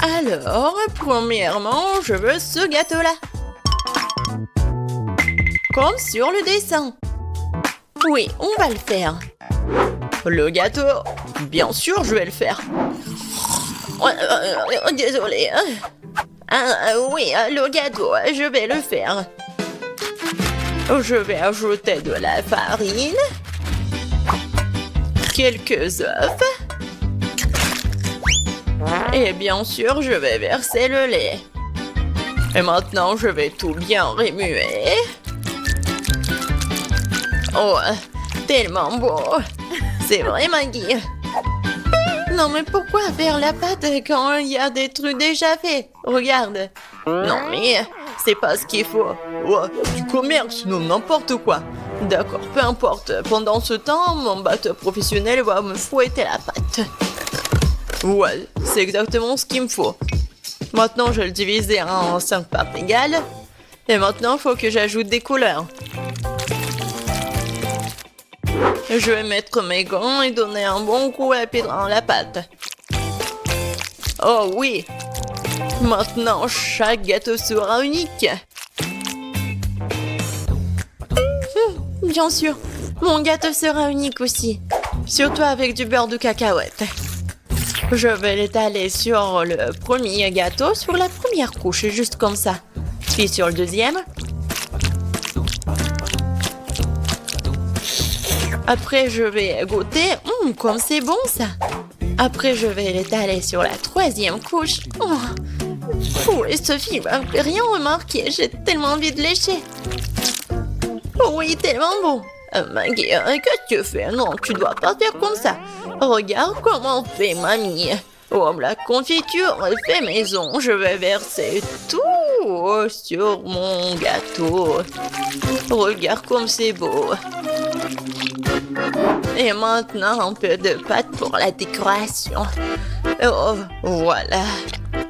Alors, premièrement, je veux ce gâteau-là. Comme sur le dessin. Oui, on va le faire. Le gâteau, bien sûr, je vais le faire. Désolée. Oui, le gâteau, je vais le faire. Je vais ajouter de la farine, quelques œufs, et bien sûr, je vais verser le lait. Et maintenant, je vais tout bien remuer. Oh, tellement beau. C'est vrai, Maggie. Non, mais pourquoi faire la pâte quand il y a des trucs déjà faits? Regarde. Non, mais c'est pas ce qu'il faut. Oh, du commerce, non, n'importe quoi. D'accord, peu importe. Pendant ce temps, mon batteur professionnel va me fouetter la pâte. Ouais, c'est exactement ce qu'il me faut. Maintenant, je vais le diviser en 5 parts égales. Et maintenant, il faut que j'ajoute des couleurs. Je vais mettre mes gants et donner un bon coup à pied dans la pâte. Oh oui! Maintenant, chaque gâteau sera unique. Bien sûr, mon gâteau sera unique aussi. Surtout avec du beurre de cacahuète. Je vais l'étaler sur le premier gâteau, sur la première couche, juste comme ça. Puis sur le deuxième. Après, je vais goûter. Comme c'est bon, ça. Après, je vais l'étaler sur la troisième couche. Oh, et Sophie m'a rien remarqué. J'ai tellement envie de lécher. Oh oui, tellement bon. Maggie, qu'est-ce que tu fais? Non, tu dois pas faire comme ça. Regarde comment fait mamie. Oh, la confiture est fait maison. Je vais verser tout sur mon gâteau. Regarde comme c'est beau. Et maintenant, un peu de pâte pour la décoration. Oh, voilà.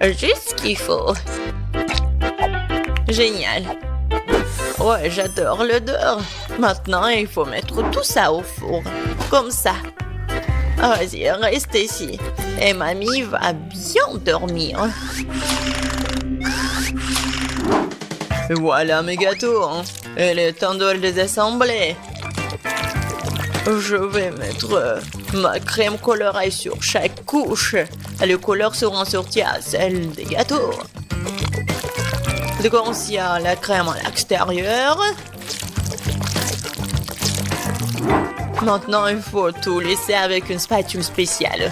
Juste ce qu'il faut. Génial. Ouais, j'adore l'odeur. Maintenant, il faut mettre tout ça au four. Comme ça. Vas-y, reste ici. Et mamie va bien dormir. Voilà mes gâteaux. Il est temps de les assembler. Je vais mettre ma crème colorée sur chaque couche. Les couleurs seront sorties à celles des gâteaux. Donc, il y a la crème à l'extérieur. Maintenant, il faut tout laisser avec une spatule spéciale.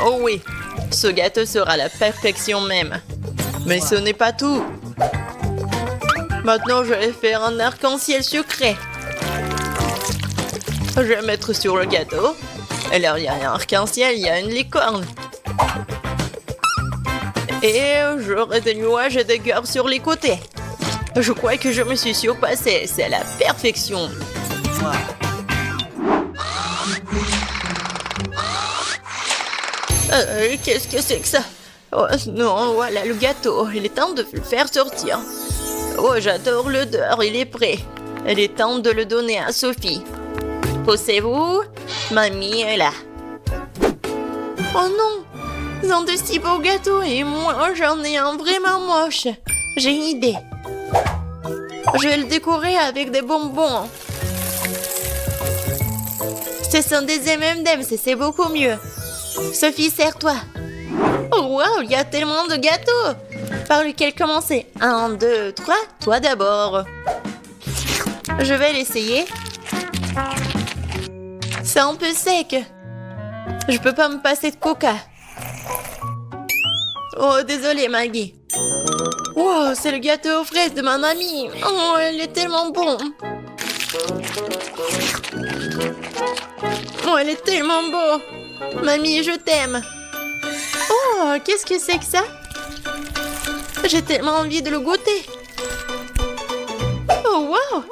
Oh oui, ce gâteau sera la perfection même. Mais ce n'est pas tout. Maintenant, je vais faire un arc-en-ciel sucré. Je vais mettre sur le gâteau. Et là, il y a un arc-en-ciel, il y a une licorne. Et j'aurai des nuages et des cœurs sur les côtés. Je crois que je me suis surpassée. C'est la perfection. Qu'est-ce que c'est que ça? Oh non, voilà le gâteau. Il est temps de le faire sortir. Oh, j'adore l'odeur. Il est prêt. Il est temps de le donner à Sophie. Poussez-vous. Mamie est là. Oh non! Ils ont de si beaux gâteaux et moi j'en ai un vraiment moche. J'ai une idée. Je vais le décorer avec des bonbons. Ce sont des M&M's et c'est beaucoup mieux. Sophie, serre-toi. Oh wow, il y a tellement de gâteaux. Par lequel commencer? 1, 2, 3, toi d'abord. Je vais l'essayer. C'est un peu sec. Je peux pas me passer de coca. Oh, désolée, Maggie. Wow, c'est le gâteau aux fraises de ma mamie. Oh, il est tellement bon. Oh, il est tellement beau. Mamie, je t'aime. Oh, qu'est-ce que c'est que ça? J'ai tellement envie de le goûter. Oh, wow.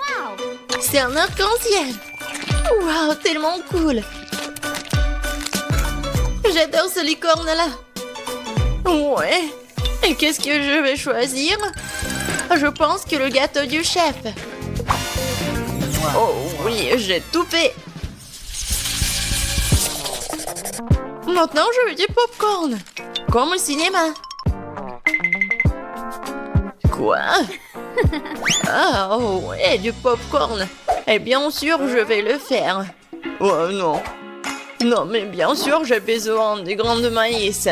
C'est un arc-en-ciel. Wow, tellement cool. J'adore ce licorne-là. Ouais. Et qu'est-ce que je vais choisir? Je pense que le gâteau du chef. Oh oui, j'ai tout fait. Maintenant, je veux du popcorn. Comme au cinéma. Quoi? Ah, oh, ouais, du popcorn. Et bien sûr, je vais le faire. Oh non. Non, mais bien sûr, j'ai besoin des grains de maïs.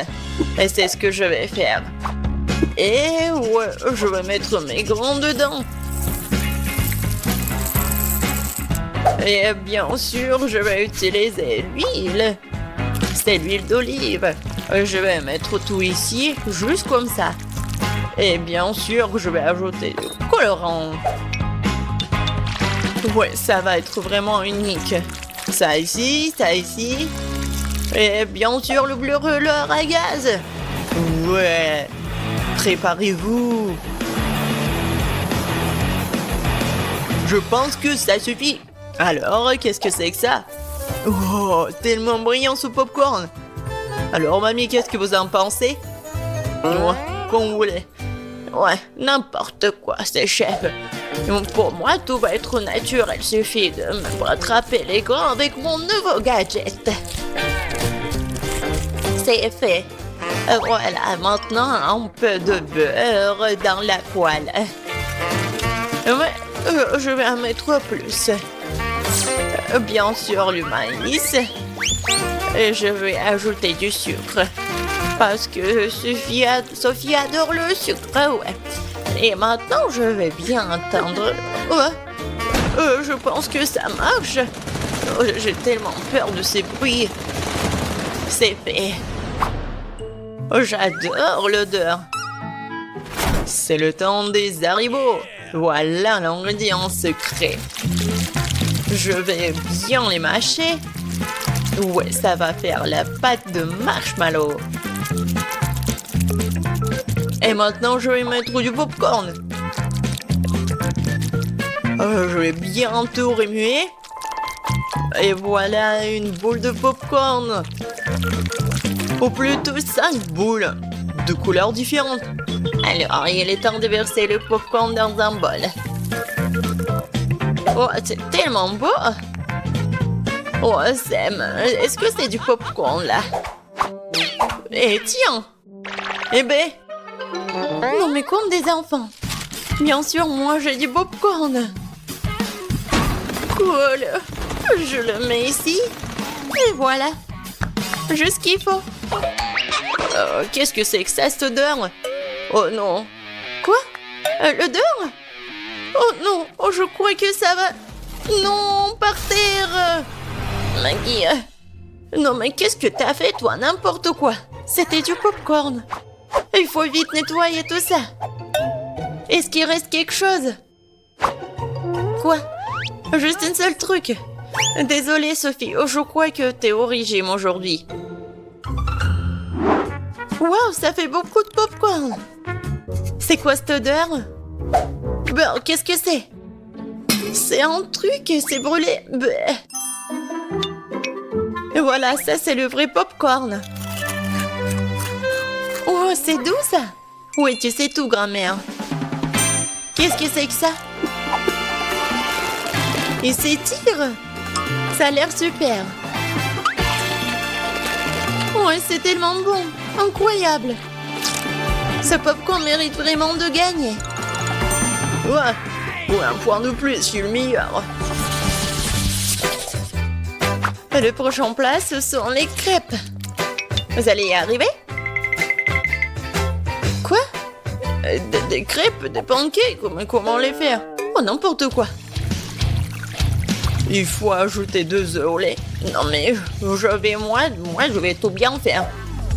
Et c'est ce que je vais faire. Et ouais, je vais mettre mes grains dedans. Et bien sûr, je vais utiliser l'huile. C'est l'huile d'olive. Je vais mettre tout ici, juste comme ça. Et bien sûr, je vais ajouter du colorant. Ouais, ça va être vraiment unique. Ça ici, ça ici. Et bien sûr, le brûleur à gaz. Ouais, préparez-vous. Je pense que ça suffit. Alors, qu'est-ce que c'est que ça? Oh, tellement brillant ce popcorn. Alors, mamie, qu'est-ce que vous en pensez? Ouais, comme vous voulez. Ouais, n'importe quoi, c'est chef. Pour moi, tout va être naturel. Il suffit de me rattraper les grains avec mon nouveau gadget. C'est fait. Voilà, maintenant, un peu de beurre dans la poêle. Ouais, je vais en mettre plus. Bien sûr, le maïs. Et je vais ajouter du sucre. Parce que Sophie adore le sucre, ouais. Et maintenant, je vais bien entendre. Ouais. Je pense que ça marche. J'ai tellement peur de ces bruits. C'est fait. J'adore l'odeur. C'est le temps des haribots. Voilà l'ingrédient secret. Je vais bien les mâcher. Ouais, ça va faire la pâte de marshmallow. Et maintenant, je vais mettre du popcorn. Je vais bien tout remuer. Et voilà une boule de popcorn. Ou plutôt 5 boules de couleurs différentes. Alors, il est temps de verser le popcorn dans un bol. Oh, c'est tellement beau! Oh, Sam, est-ce que c'est du popcorn, là? Eh, tiens! Eh ben! Non, mais comme des enfants! Bien sûr, moi, j'ai du popcorn! Cool! Je le mets ici. Et voilà! Juste ce qu'il faut. Qu'est-ce que c'est que ça, cette odeur? Oh non! Quoi? L'odeur? Oh non! Oh, je crois que ça va... Non, par terre! Maggie... Non, mais qu'est-ce que t'as fait, toi? N'importe quoi! C'était du popcorn! Il faut vite nettoyer tout ça! Est-ce qu'il reste quelque chose? Quoi? Juste un seul truc! Désolée, Sophie, je crois que t'es au régime aujourd'hui. Waouh, ça fait beaucoup de popcorn! C'est quoi cette odeur? Ben, qu'est-ce que c'est? C'est un truc, c'est brûlé. Bleh. Et voilà, ça c'est le vrai popcorn. Oh, c'est doux ça. Oui, tu sais tout, grand-mère. Qu'est-ce que c'est que ça? Il s'étire. Ça a l'air super. Ouais, c'est tellement bon. Incroyable. Ce popcorn mérite vraiment de gagner. Ouais. Ouais, un point de plus, je suis le meilleur. Le prochain plat, ce sont les crêpes. Vous allez y arriver? Quoi? Des crêpes, des pancakes, comment les faire? Oh, n'importe quoi. Il faut ajouter 2 œufs au lait. Non mais, je vais tout bien faire.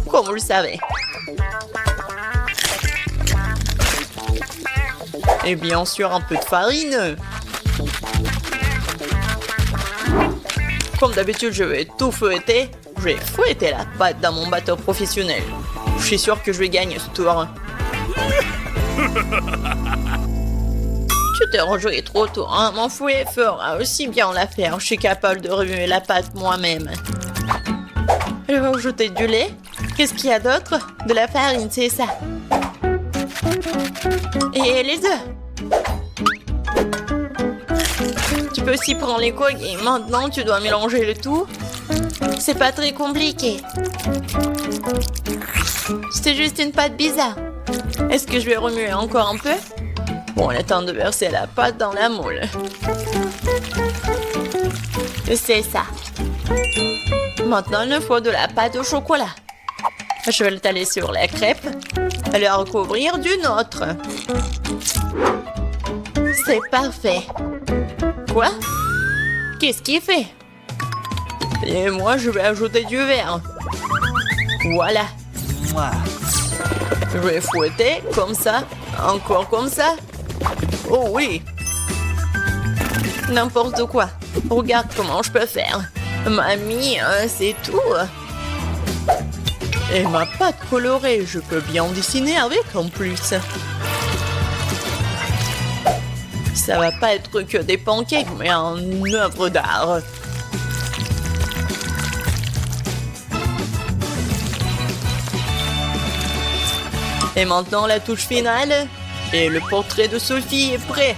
Comme vous le savez. Et bien sûr, un peu de farine. Comme d'habitude, je vais tout fouetter. Je vais fouetter la pâte dans mon bateau professionnel. Je suis sûr que je vais gagner ce tour. Tu t'es rejoué trop tôt, hein? Mon fouet fera aussi bien l'affaire. Je suis capable de remuer la pâte moi-même. Je vais ajouter du lait. Qu'est-ce qu'il y a d'autre? De la farine, c'est ça. Et les œufs. Tu peux aussi prendre les coques et maintenant tu dois mélanger le tout. C'est pas très compliqué. C'est juste une pâte bizarre. Est-ce que je vais remuer encore un peu? Bon, il est temps de verser la pâte dans la moule. C'est ça. Maintenant, il nous faut de la pâte au chocolat. Je vais l'étaler sur la crêpe et la recouvrir d'une autre. C'est parfait. Quoi? Qu'est-ce qu'il fait? Et moi, je vais ajouter du verre. Voilà. Je vais fouetter comme ça, encore comme ça. Oh oui. N'importe quoi. Regarde comment je peux faire. Mamie, c'est tout. Et ma pâte colorée, je peux bien en dessiner avec en plus. Ça va pas être que des pancakes, mais une œuvre d'art. Et maintenant la touche finale. Et le portrait de Sophie est prêt.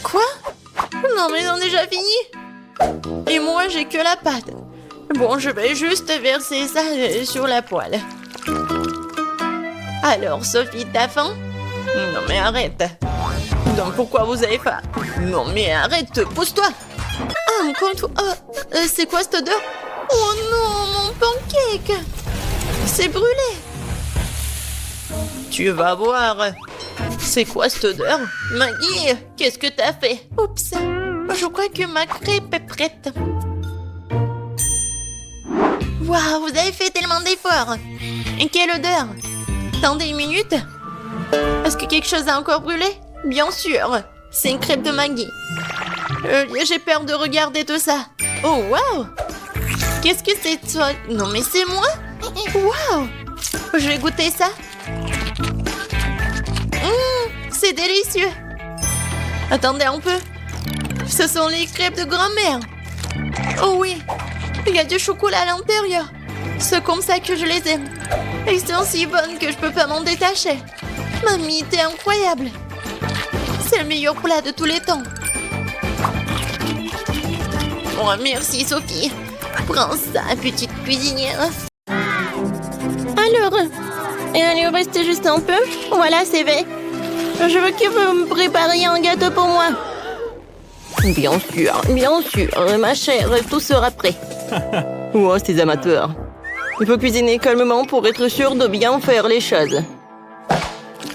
Quoi? Non mais ils ont déjà fini. Et moi j'ai que la pâte. Bon, je vais juste verser ça sur la poêle. Alors Sophie, t'as faim? Non mais arrête. Donc pourquoi vous avez faim? Non mais arrête, pousse-toi. Ah, encore une fois. C'est quoi cette odeur? Oh non, mon pancake! C'est brûlé! Tu vas voir. C'est quoi cette odeur? Maggie, qu'est-ce que t'as fait? Oups, je crois que ma crêpe est prête. Waouh, vous avez fait tellement d'efforts! Et quelle odeur! Attendez une minute. Est-ce que quelque chose a encore brûlé? Bien sûr, c'est une crêpe de Maggie. J'ai peur de regarder tout ça. Oh, waouh! Qu'est-ce que c'est toi? Non mais c'est moi? Waouh! Je vais goûter ça. C'est délicieux. Attendez un peu. Ce sont les crêpes de grand-mère. Oh oui, il y a du chocolat à l'intérieur. C'est comme ça que je les aime. Elles sont si bonnes que je peux pas m'en détacher. Mamie, t'es incroyable. C'est le meilleur plat de tous les temps. Oh, merci Sophie. Prends ça, petite cuisinière. Alors, il nous reste juste un peu. Voilà, c'est fait. Je veux que vous me prépariez un gâteau pour moi. Bien sûr, ma chère, tout sera prêt. Oh, ces amateurs. Il faut cuisiner calmement pour être sûr de bien faire les choses.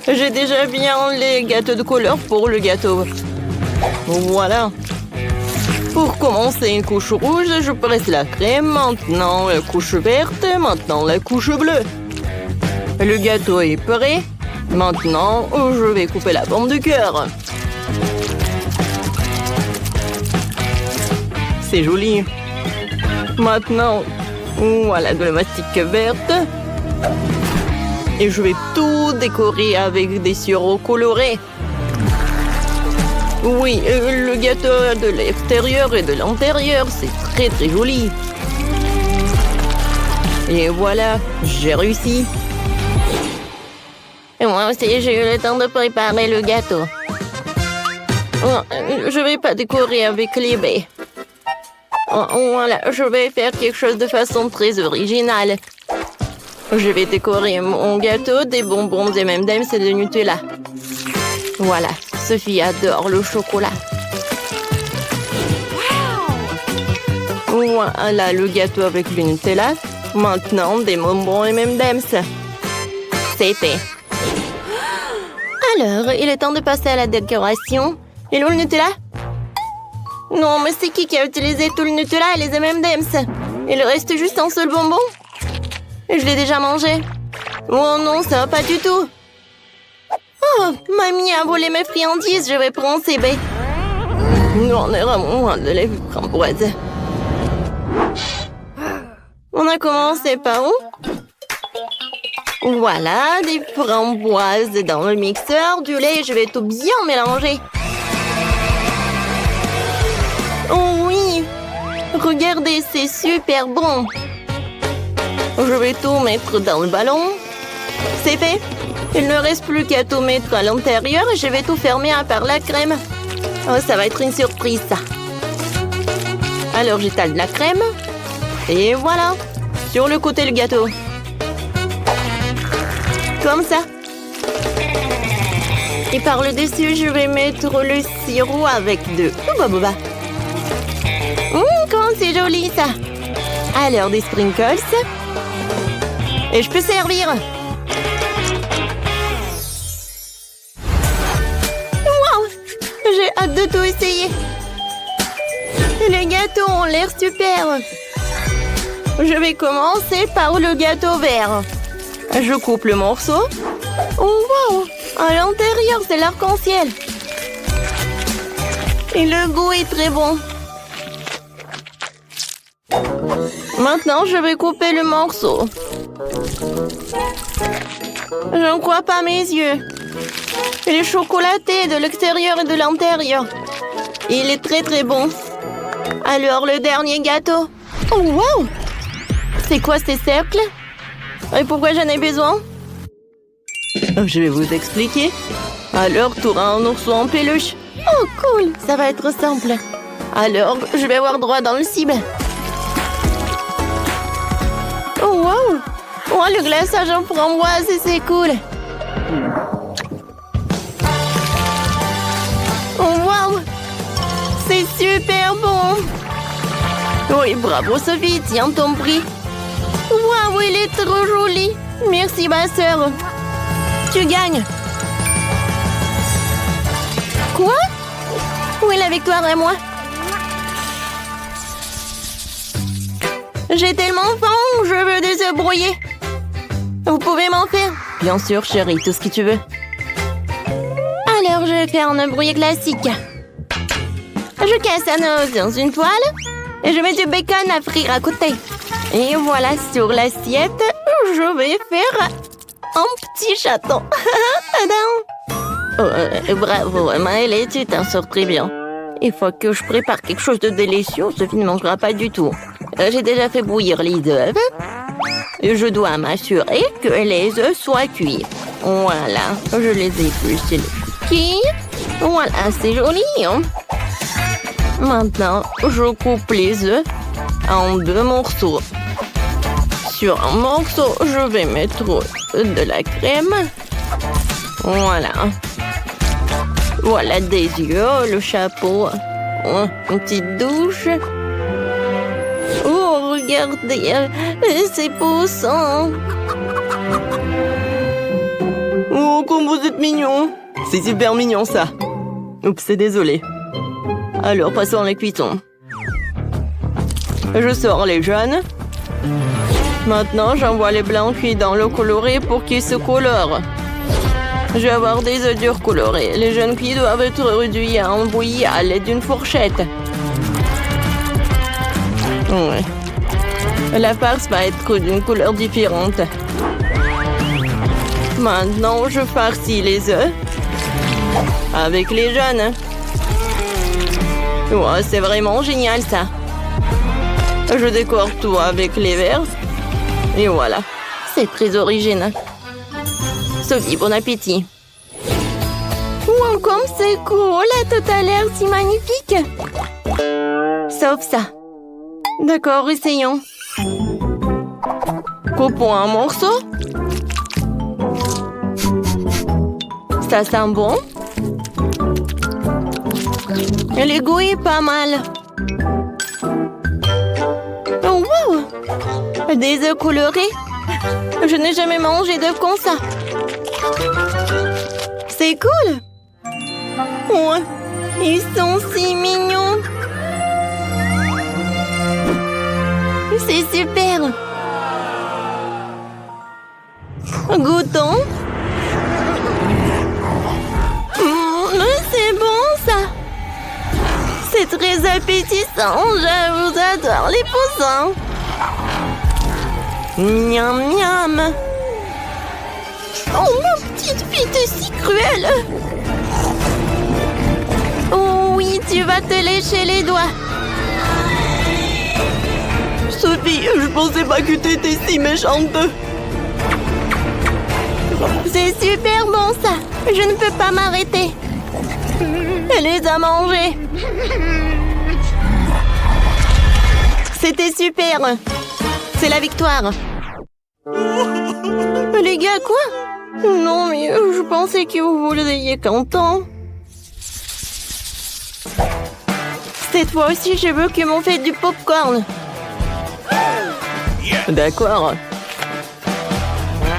J'ai déjà bien les gâteaux de couleur pour le gâteau. Voilà. Pour commencer une couche rouge, je presse la crème, maintenant la couche verte, maintenant la couche bleue. Le gâteau est prêt. Maintenant, je vais couper la forme du cœur. C'est joli. Maintenant, voilà de la mastic verte. Et je vais tout décorer avec des sirops colorés. Oui, le gâteau de l'extérieur et de l'intérieur, c'est très très joli. Et voilà, j'ai réussi. Et moi aussi, j'ai eu le temps de préparer le gâteau. Je vais pas décorer avec les baies. Voilà, je vais faire quelque chose de façon très originale. Je vais décorer mon gâteau des bonbons des M&M's et de Nutella. Voilà, Sophie adore le chocolat. Voilà le gâteau avec le Nutella. Maintenant, des bonbons M&M's. C'est fait. Alors, il est temps de passer à la décoration. Et le Nutella? Non, mais c'est qui a utilisé tout le Nutella et les M&M's? Il reste juste un seul bonbon? Et je l'ai déjà mangé. Oh non, ça va pas du tout. Oh, mamie a volé mes friandises, je vais prendre ces baies. Non, on est vraiment loin de les framboises. On a commencé par où? Voilà, des framboises dans le mixeur, du lait, je vais tout bien mélanger. Oh oui! Regardez, c'est super bon! Je vais tout mettre dans le ballon. C'est fait! Il ne reste plus qu'à tout mettre à l'intérieur et je vais tout fermer à part la crème. Oh, ça va être une surprise, ça. Alors, j'étale de la crème. Et voilà! Sur le côté, le gâteau. Comme ça. Et par le dessus, je vais mettre le sirop avec de Hubba Bubba. Comment c'est joli, ça. Alors, des sprinkles. Et je peux servir. Wow! J'ai hâte de tout essayer. Les gâteaux ont l'air super. Je vais commencer par le gâteau vert. Je coupe le morceau. Oh, wow! À l'intérieur, c'est l'arc-en-ciel. Et le goût est très bon. Maintenant, je vais couper le morceau. Je ne crois pas mes yeux. Il est chocolaté de l'extérieur et de l'intérieur. Il est très très bon. Alors, le dernier gâteau. Oh, wow! C'est quoi ces cercles? Et pourquoi j'en ai besoin? Je vais vous expliquer. Alors, tu auras un ourson en peluche. Oh, cool! Ça va être simple. Alors, je vais avoir droit dans le cible. Oh, wow! Oh, le glaçage en framboise, c'est cool. Oh, wow! C'est super bon! Oui, bravo Sophie, tiens ton prix. Waouh, il est trop joli. Merci ma sœur. Tu gagnes. Quoi? Où est la victoire à moi? J'ai tellement faim, je veux des œufs brouillés. Vous pouvez m'en faire? Bien sûr, chérie, tout ce que tu veux. Alors, je vais faire un œuf brouillé classique. Je casse un œuf dans une toile et je mets du bacon à frire à côté. Et voilà, sur l'assiette, je vais faire un petit chaton. Bravo, Maëlle, tu t'en sors très bien. Il faut que je prépare quelque chose de délicieux, Sophie ne mangera pas du tout. J'ai déjà fait bouillir les œufs. Et je dois m'assurer que les œufs soient cuits. Voilà, je les épluche qui. Voilà, c'est joli. Hein? Maintenant, je coupe les œufs en 2 morceaux. Sur un morceau, je vais mettre de la crème. Voilà. Voilà des yeux, le chapeau. Une petite douche. Oh, regardez, c'est poussant. Oh, comme vous êtes mignon. C'est super mignon, ça. Oups, c'est désolé. Alors, passons à la cuisson. Je sors les jaunes. Maintenant, j'envoie les blancs cuits dans l'eau colorée pour qu'ils se colorent. Je vais avoir des œufs durs colorés. Les jaunes cuits doivent être réduits en bouillie à l'aide d'une fourchette. Ouais. La farce va être d'une couleur différente. Maintenant, je farcis les œufs avec les jaunes. Ouais, c'est vraiment génial, ça. Je décore tout avec les verts. Et voilà. C'est très original. Sophie, bon appétit. Wow, comme c'est cool. Tout a l'air si magnifique. Sauf ça. D'accord, essayons. Coupons un morceau. Ça sent bon. Et le goût est pas mal. Oh, wow! Des œufs colorés. Je n'ai jamais mangé d'œufs comme ça. C'est cool. Ouais, ils sont si mignons. C'est super. Goûtons. C'est bon, ça. C'est très appétissant. Je vous adore les poussins. Miam, miam. Oh, ma petite fille, t'es si cruelle. Oh oui, tu vas te lécher les doigts. Sophie, je pensais pas que t'étais si méchante. C'est super bon, ça. Je ne peux pas m'arrêter. Elle les a mangés. C'était super. C'est la victoire. Les gars, quoi? Non, mais je pensais que vous vouliez content. Cette fois aussi, je veux que m'en fait du popcorn. D'accord.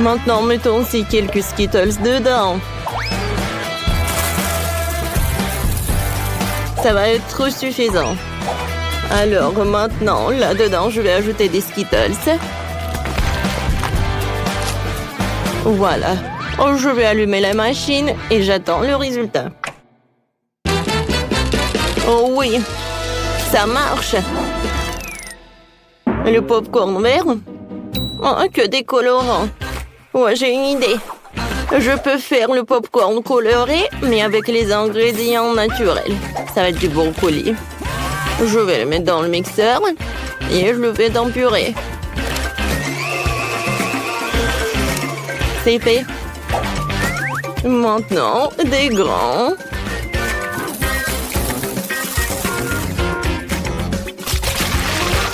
Maintenant, mettons aussi quelques Skittles dedans. Ça va être suffisant. Alors maintenant, là-dedans, je vais ajouter des Skittles. Voilà. Oh, je vais allumer la machine et j'attends le résultat. Oh oui, ça marche. Le popcorn vert? Oh, que des colorants. Ouais, j'ai une idée. Je peux faire le popcorn coloré, mais avec les ingrédients naturels. Ça va être du brocoli. Je vais le mettre dans le mixeur et je le fais en purée. C'est fait. Maintenant, des grands.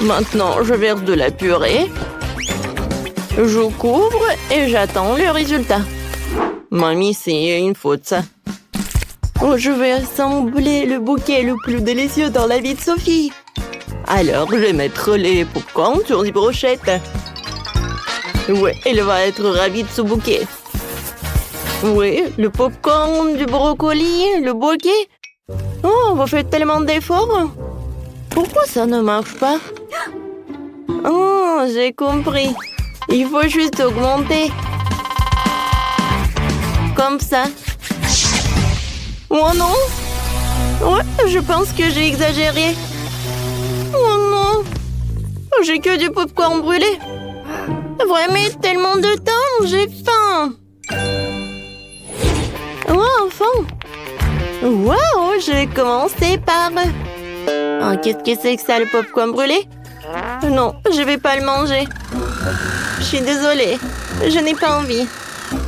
Maintenant, je verse de la purée. Je couvre et j'attends le résultat. Mamie, c'est une faute, ça. Oh, je vais assembler le bouquet le plus délicieux dans la vie de Sophie. Alors, je vais mettre les popcorn sur des brochettes. Ouais, elle va être ravie de ce bouquet. Oui, le popcorn, du brocoli, le bouquet. Oh, vous faites tellement d'efforts. Pourquoi ça ne marche pas? Oh, j'ai compris. Il faut juste augmenter. Comme ça. Oh non! Ouais, je pense que j'ai exagéré. Oh non! J'ai que du popcorn brûlé. Vraiment tellement de temps, j'ai faim. Oh, enfin! Wow, je vais commencer par... Oh, qu'est-ce que c'est que ça, le popcorn brûlé? Non, je vais pas le manger. Je suis désolée, je n'ai pas envie.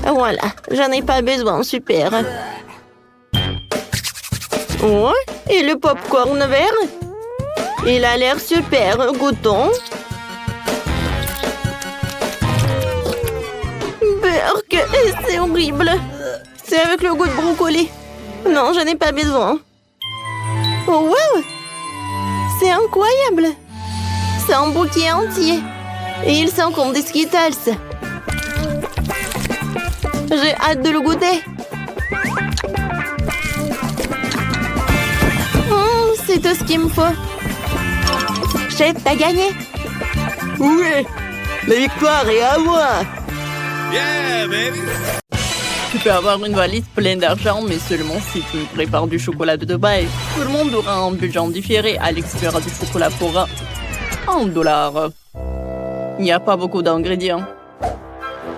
Voilà, j'en ai pas besoin, super. Ouais, et le popcorn vert? Il a l'air super, goûtons. Berk, c'est horrible. C'est avec le goût de brocoli. Non, je n'ai pas besoin. Oh, wow! C'est incroyable! C'est un bouquet entier. Et il sent comme des Skittles. J'ai hâte de le goûter. C'est tout ce qu'il me faut. Chef, t'as gagné. Oui, la victoire est à moi. Yeah, baby! Tu peux avoir une valise pleine d'argent, mais seulement si tu prépares du chocolat de Dubaï. Tout le monde aura un budget différé. Alex fera du chocolat pour $1. Il n'y a pas beaucoup d'ingrédients.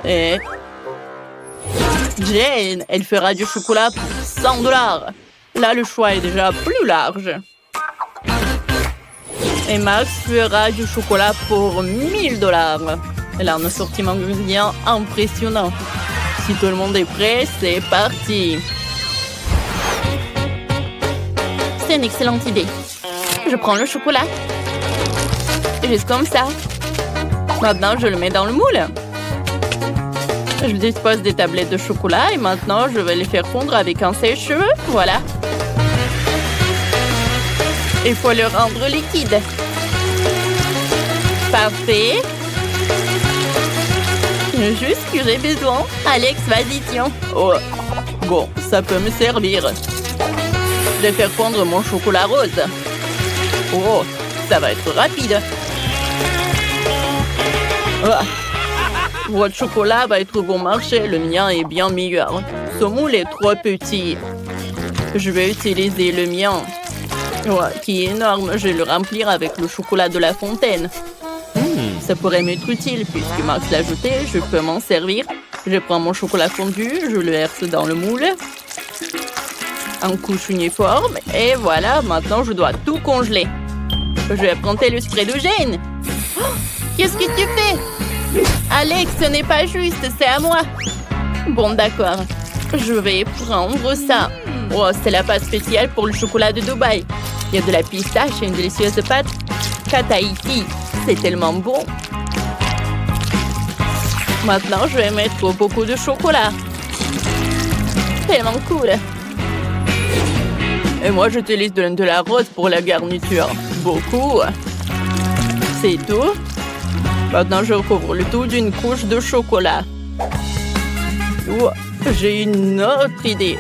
Et Jane, elle fera du chocolat pour $100. Là, le choix est déjà plus large. Et Max fera du chocolat pour $1000. Elle a un assortiment d'ingrédients impressionnant. Si tout le monde est prêt, c'est parti. C'est une excellente idée. Je prends le chocolat. Juste comme ça. Maintenant, je le mets dans le moule. Je dispose des tablettes de chocolat et maintenant, je vais les faire fondre avec un sèche-cheveux. Voilà. Il faut le rendre liquide. Parfait. Juste ce que j'ai besoin. Alex, vas-y, tiens. Oh, bon, ça peut me servir. Je vais faire fondre mon chocolat rose. Oh, ça va être rapide. Ah. Votre chocolat va être bon marché. Le mien est bien meilleur. Ce moule est trop petit. Je vais utiliser le mien. Ouais, qui est énorme. Je vais le remplir avec le chocolat de la fontaine. Ça pourrait m'être utile puisque Max l'a ajouté. Je peux m'en servir. Je prends mon chocolat fondu. Je le verse dans le moule. En couche uniforme. Et voilà, maintenant je dois tout congeler. Je vais prendre le spray de Jane. Oh, qu'est-ce que tu fais? Alex, ce n'est pas juste, c'est à moi. Bon, d'accord. Je vais prendre ça. Oh, c'est la pâte spéciale pour le chocolat de Dubaï. Il y a de la pistache et une délicieuse pâte Kataïti. C'est tellement bon. Maintenant, je vais mettre beaucoup de chocolat. Tellement cool. Et moi, j'utilise de la rose pour la garniture. Beaucoup. C'est tout. Maintenant, je recouvre le tout d'une couche de chocolat. Oh, j'ai une autre idée.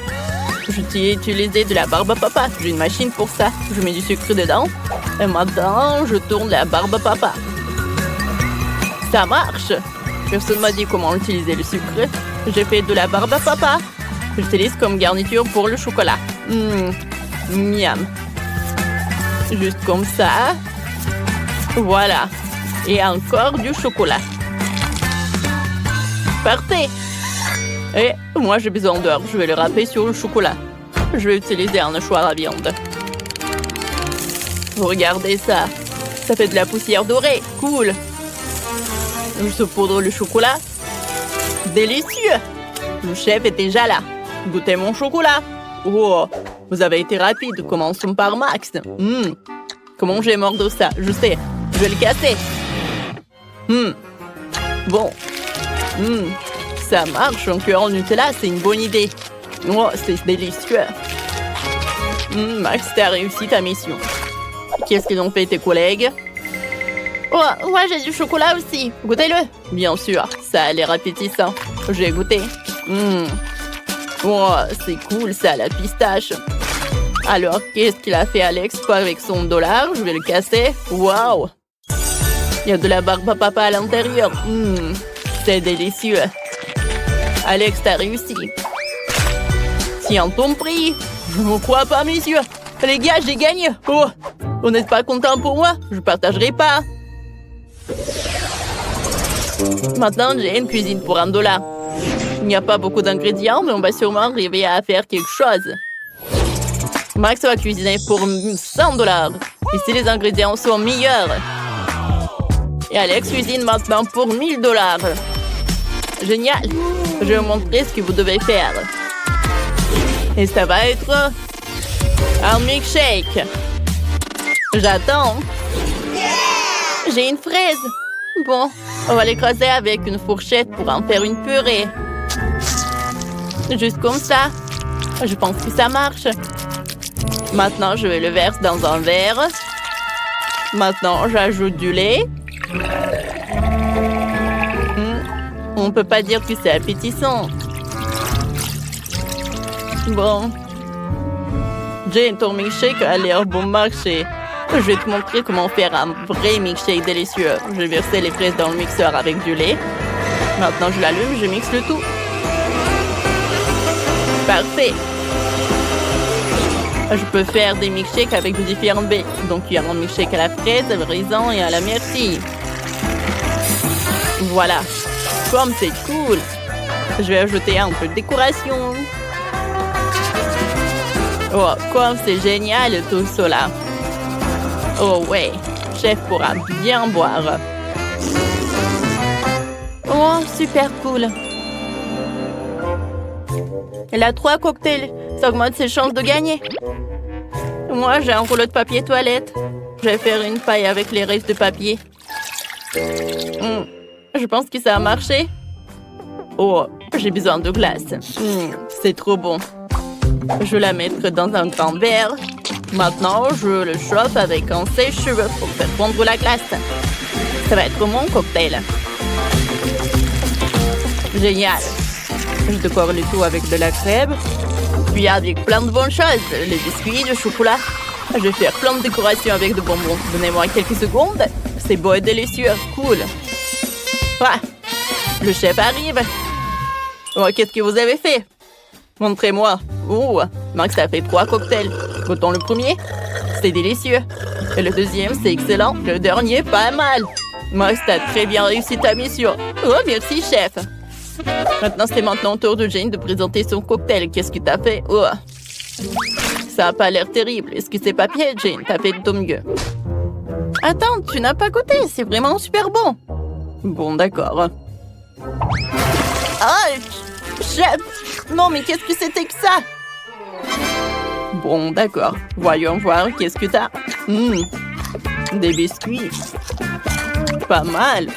J'ai utilisé de la barbe à papa. J'ai une machine pour ça. Je mets du sucre dedans. Et maintenant, je tourne la barbe à papa. Ça marche. Personne m'a dit comment utiliser le sucre. J'ai fait de la barbe à papa. J'utilise comme garniture pour le chocolat. Miam. Juste comme ça. Voilà. Et encore du chocolat. Parfait. Et moi, j'ai besoin d'heures. Je vais le râper sur le chocolat. Je vais utiliser un hachoir à viande. Regardez ça. Ça fait de la poussière dorée. Cool. Je saupoudre le chocolat. Délicieux. Le chef est déjà là. Goûtez mon chocolat. Oh, vous avez été rapide. Commençons par Max. Comment j'ai mordre ça? Je sais. Je vais le casser. Bon. Ça marche. Un cœur en Nutella, c'est une bonne idée. Oh, c'est délicieux. Max, t'as réussi ta mission. Qu'est-ce qu'ils ont fait tes collègues? Oh, moi j'ai du chocolat aussi. Goûtez-le. Bien sûr, ça a l'air appétissant. J'ai goûté. Oh, c'est cool ça, la pistache. Alors, qu'est-ce qu'il a fait Alex avec son dollar? Je vais le casser. Waouh! Il y a de la barbe à papa à l'intérieur. C'est délicieux. Alex, t'as réussi. Tiens ton prix. Je ne crois pas, messieurs. Les gars, j'ai gagné. Oh, vous n'êtes pas content pour moi? Je partagerai pas. Maintenant, j'ai une cuisine pour $1. Il n'y a pas beaucoup d'ingrédients, mais on va sûrement arriver à faire quelque chose. Max va cuisiner pour $100. Ici, les ingrédients sont meilleurs. Et Alex cuisine maintenant pour $1000. Génial. Je vais vous montrer ce que vous devez faire. Et ça va être un milkshake. J'attends. J'ai une fraise. Bon, on va l'écraser avec une fourchette pour en faire une purée. Juste comme ça. Je pense que ça marche. Maintenant, je vais le verser dans un verre. Maintenant, j'ajoute du lait. On ne peut pas dire que c'est appétissant. Bon. Jane, ton milkshake a l'air bon marché. Je vais te montrer comment faire un vrai milkshake délicieux. Je vais verser les fraises dans le mixeur avec du lait. Maintenant, je l'allume, je mixe le tout. Parfait. Je peux faire des milkshakes avec de différents baies. Donc, il y a un milkshake à la fraise, au raisin et à la myrtille. Voilà. Comme c'est cool. Je vais ajouter un peu de décoration. Oh, comme c'est génial tout cela. Oh ouais, chef pourra bien boire. Oh, super cool. Elle a 3 cocktails. Ça augmente ses chances de gagner. Moi, j'ai un rouleau de papier toilette. Je vais faire une paille avec les restes de papier. Je pense que ça a marché. Oh, j'ai besoin de glace. C'est trop bon. Je vais la mettre dans un grand verre. Maintenant, je le chauffe avec un sèche-cheveux pour faire fondre la glace. Ça va être mon cocktail. Génial. Je décore le tout avec de la crème. Puis avec plein de bonnes choses. Les biscuits, le chocolat. Je vais faire plein de décorations avec de bonbons. Donnez-moi quelques secondes. C'est beau et délicieux. Cool. Ah, le chef arrive. Oh, qu'est-ce que vous avez fait? Montrez-moi. Oh, Max a fait 3 cocktails. Goûtons le premier. C'est délicieux. Et le deuxième, c'est excellent. Le dernier, pas mal. Max, t'as très bien réussi ta mission. Oh, merci, chef. Maintenant, c'est maintenant tour de Jane de présenter son cocktail. Qu'est-ce que t'as fait? Oh, ça a pas l'air terrible. Est-ce que c'est papier, Jane? T'as fait de ton mieux. Attends, tu n'as pas goûté. C'est vraiment super bon. Bon, d'accord. Ah, chef! Non, mais qu'est-ce que c'était que ça? Bon, d'accord. Voyons voir, qu'est-ce que t'as? Des biscuits. Pas mal.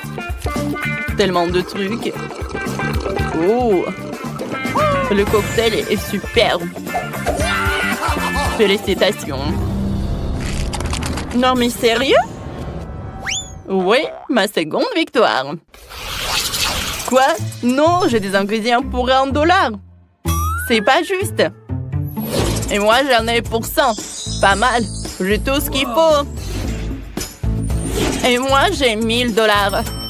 tellement de trucs. Oh, le cocktail est superbe. Félicitations. Non mais sérieux? Oui, ma seconde victoire. Quoi? Non, j'ai des ingrédients pour $1. C'est pas juste. Et moi, j'en ai pour 100. Pas mal. J'ai tout ce qu'il faut. Et moi, j'ai $1000.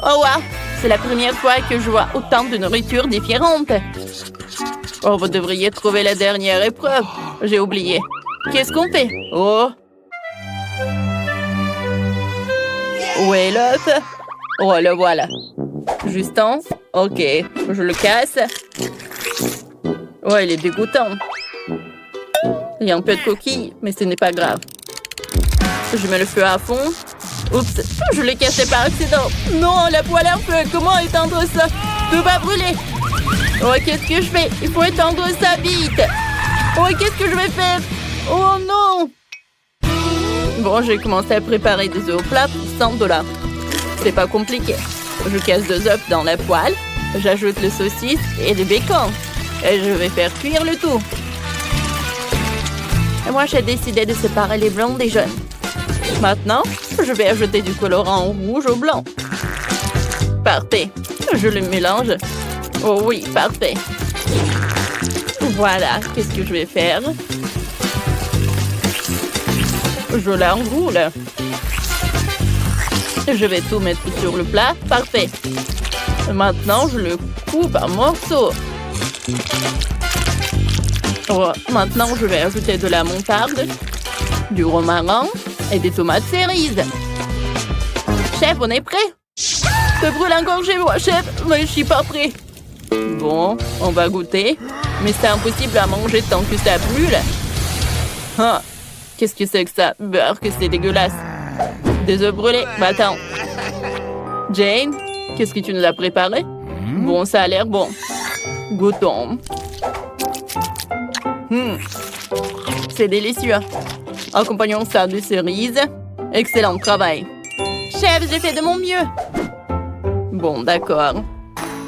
Oh wow, c'est la première fois que je vois autant de nourriture différente. Oh, vous devriez trouver la dernière épreuve. J'ai oublié. Qu'est-ce qu'on fait? Oh. Où est l'œuf? Oh, le voilà. Justin? Ok, je le casse. Oh, il est dégoûtant. Il y a un peu de coquille, mais ce n'est pas grave. Je mets le feu à fond. Oups, je l'ai cassé par accident. Non, la poêle est en feu. Comment éteindre ça? Tout va brûler. Oh, qu'est-ce que je fais? Il faut éteindre ça vite. Oh, qu'est-ce que je vais faire? Oh non! Bon, j'ai commencé à préparer des œufs au plat pour $100. C'est pas compliqué. Je casse 2 œufs dans la poêle. J'ajoute le saucisse et le bacon. Et je vais faire cuire le tout. Et moi, j'ai décidé de séparer les blancs des jaunes. Maintenant, je vais ajouter du colorant rouge au blanc. Parfait. Je le mélange. Oh oui, parfait. Voilà, qu'est-ce que je vais faire? Je l'enroule. Je vais tout mettre sur le plat. Parfait. Maintenant, je le coupe en morceaux. Oh, maintenant, je vais ajouter de la moutarde, du romarin et des tomates cerises. Chef, on est prêt? Ça brûle encore chez moi, chef, mais je suis pas prêt. Bon, on va goûter. Mais c'est impossible à manger tant que ça brûle. Ah, qu'est-ce que c'est que ça? Beurre, que c'est dégueulasse. Des œufs brûlés. Bah attends. Jane, qu'est-ce que tu nous as préparé? Bon, ça a l'air bon. Goûtons. C'est délicieux. Accompagnons ça de cerises. Excellent travail. Chef, j'ai fait de mon mieux. Bon, d'accord.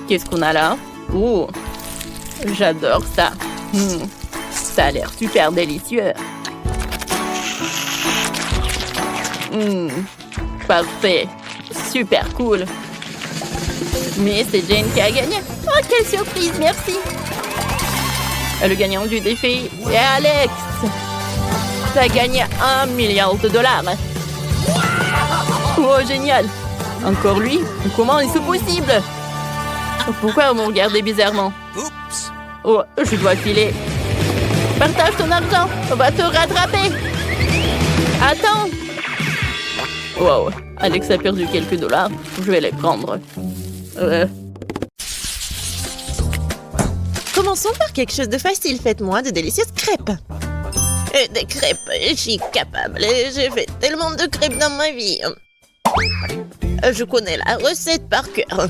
Qu'est-ce qu'on a là? Oh, j'adore ça. Ça a l'air super délicieux. Parfait. Super cool. Mais c'est Jane qui a gagné. Oh, quelle surprise, merci. Le gagnant du défi, c'est Alex. Ça a gagné $1 milliard. Oh, génial. Encore lui? Comment est-ce possible? Pourquoi vous me regardez bizarrement? Oups. Oh, je dois filer. Partage ton argent. On va te rattraper. Attends. Wow, Alex a perdu quelques $. Je vais les prendre. Commençons par quelque chose de facile. Faites-moi de délicieuses crêpes. Des crêpes, je suis capable. J'ai fait tellement de crêpes dans ma vie. Je connais la recette par cœur.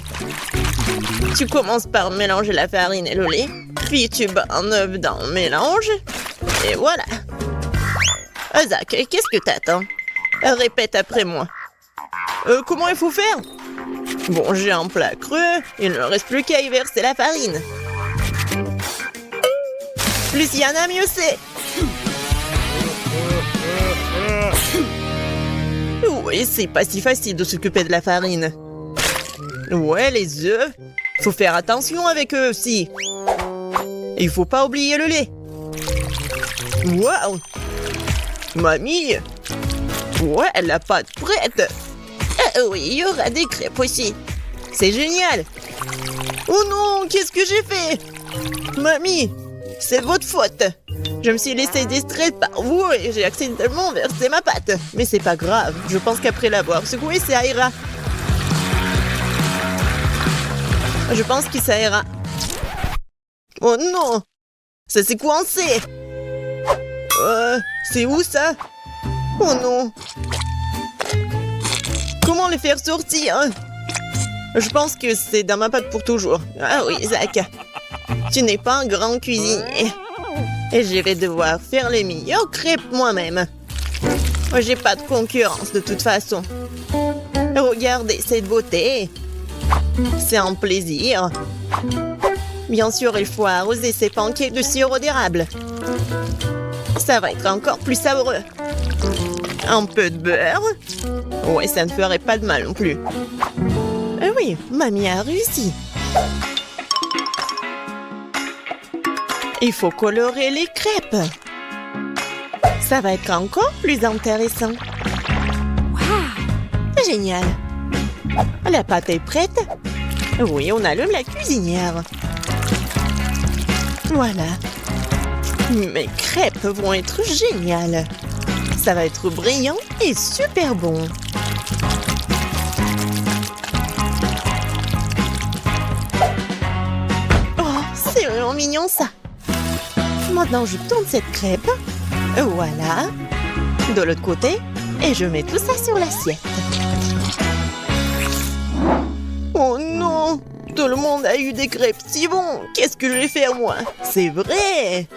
Tu commences par mélanger la farine et le lait. Puis tu bats un œuf dans le mélange. Et voilà. Zach, qu'est-ce que t'attends? Répète après moi. Comment il faut faire? Bon, j'ai un plat creux. Il ne reste plus qu'à y verser la farine. Plus il y en a, mieux c'est. Oui, c'est pas si facile de s'occuper de la farine. Ouais, les œufs. Faut faire attention avec eux aussi. Et il faut pas oublier le lait. Waouh! Mamie! Ouais, la pâte prête. Oui, il y aura des crêpes aussi. C'est génial. Oh non, qu'est-ce que j'ai fait? Mamie, c'est votre faute. Je me suis laissée distraite par vous et j'ai accidentellement versé ma pâte. Mais c'est pas grave, je pense qu'après l'avoir secouée, ça ira. Je pense que ça ira. Oh non! Ça s'est coincé! C'est où ça? Oh non! Comment les faire sortir? Je pense que c'est dans ma pâte pour toujours. Ah oui, Zach. Tu n'es pas un grand cuisinier. Et je vais devoir faire les meilleures crêpes moi-même. J'ai pas de concurrence de toute façon. Regardez cette beauté. C'est un plaisir. Bien sûr, il faut arroser ces pancakes de sirop d'érable. Ça va être encore plus savoureux. Un peu de beurre. Ouais, ça ne ferait pas de mal non plus. Oui, mamie a réussi. Il faut colorer les crêpes. Ça va être encore plus intéressant. Wow! Génial. La pâte est prête. Oui, on allume la cuisinière. Voilà. Mes crêpes vont être géniales. Ça va être brillant et super bon. Oh, c'est vraiment mignon ça. Maintenant, je tourne cette crêpe. Voilà. De l'autre côté. Et je mets tout ça sur l'assiette. Oh non! Tout le monde a eu des crêpes si bons. Qu'est-ce que je vais faire moi? C'est vrai!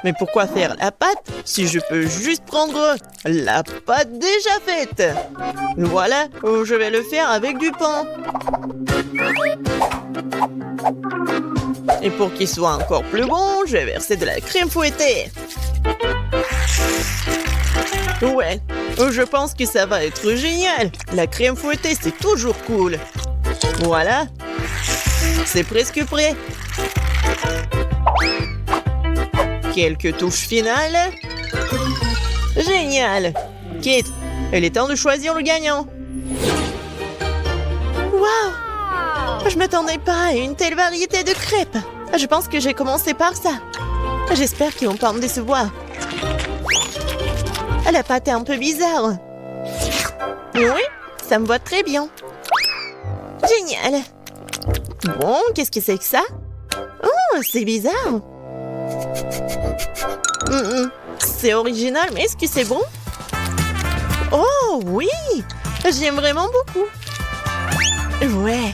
Mais pourquoi faire la pâte si je peux juste prendre la pâte déjà faite? Voilà, je vais le faire avec du pain. Et pour qu'il soit encore plus bon, je vais verser de la crème fouettée. Ouais, je pense que ça va être génial. La crème fouettée, c'est toujours cool. Voilà, c'est presque prêt. Quelques touches finales. Génial! Kate, il est temps de choisir le gagnant. Waouh! Je m'attendais pas à une telle variété de crêpes. Je pense que j'ai commencé par ça. J'espère qu'ils vont pas me décevoir. La pâte est un peu bizarre. Oui, ça me va très bien. Génial! Bon, qu'est-ce que c'est que ça? Oh, c'est bizarre. C'est original, mais est-ce que c'est bon? Oh oui! J'aime vraiment beaucoup. Ouais.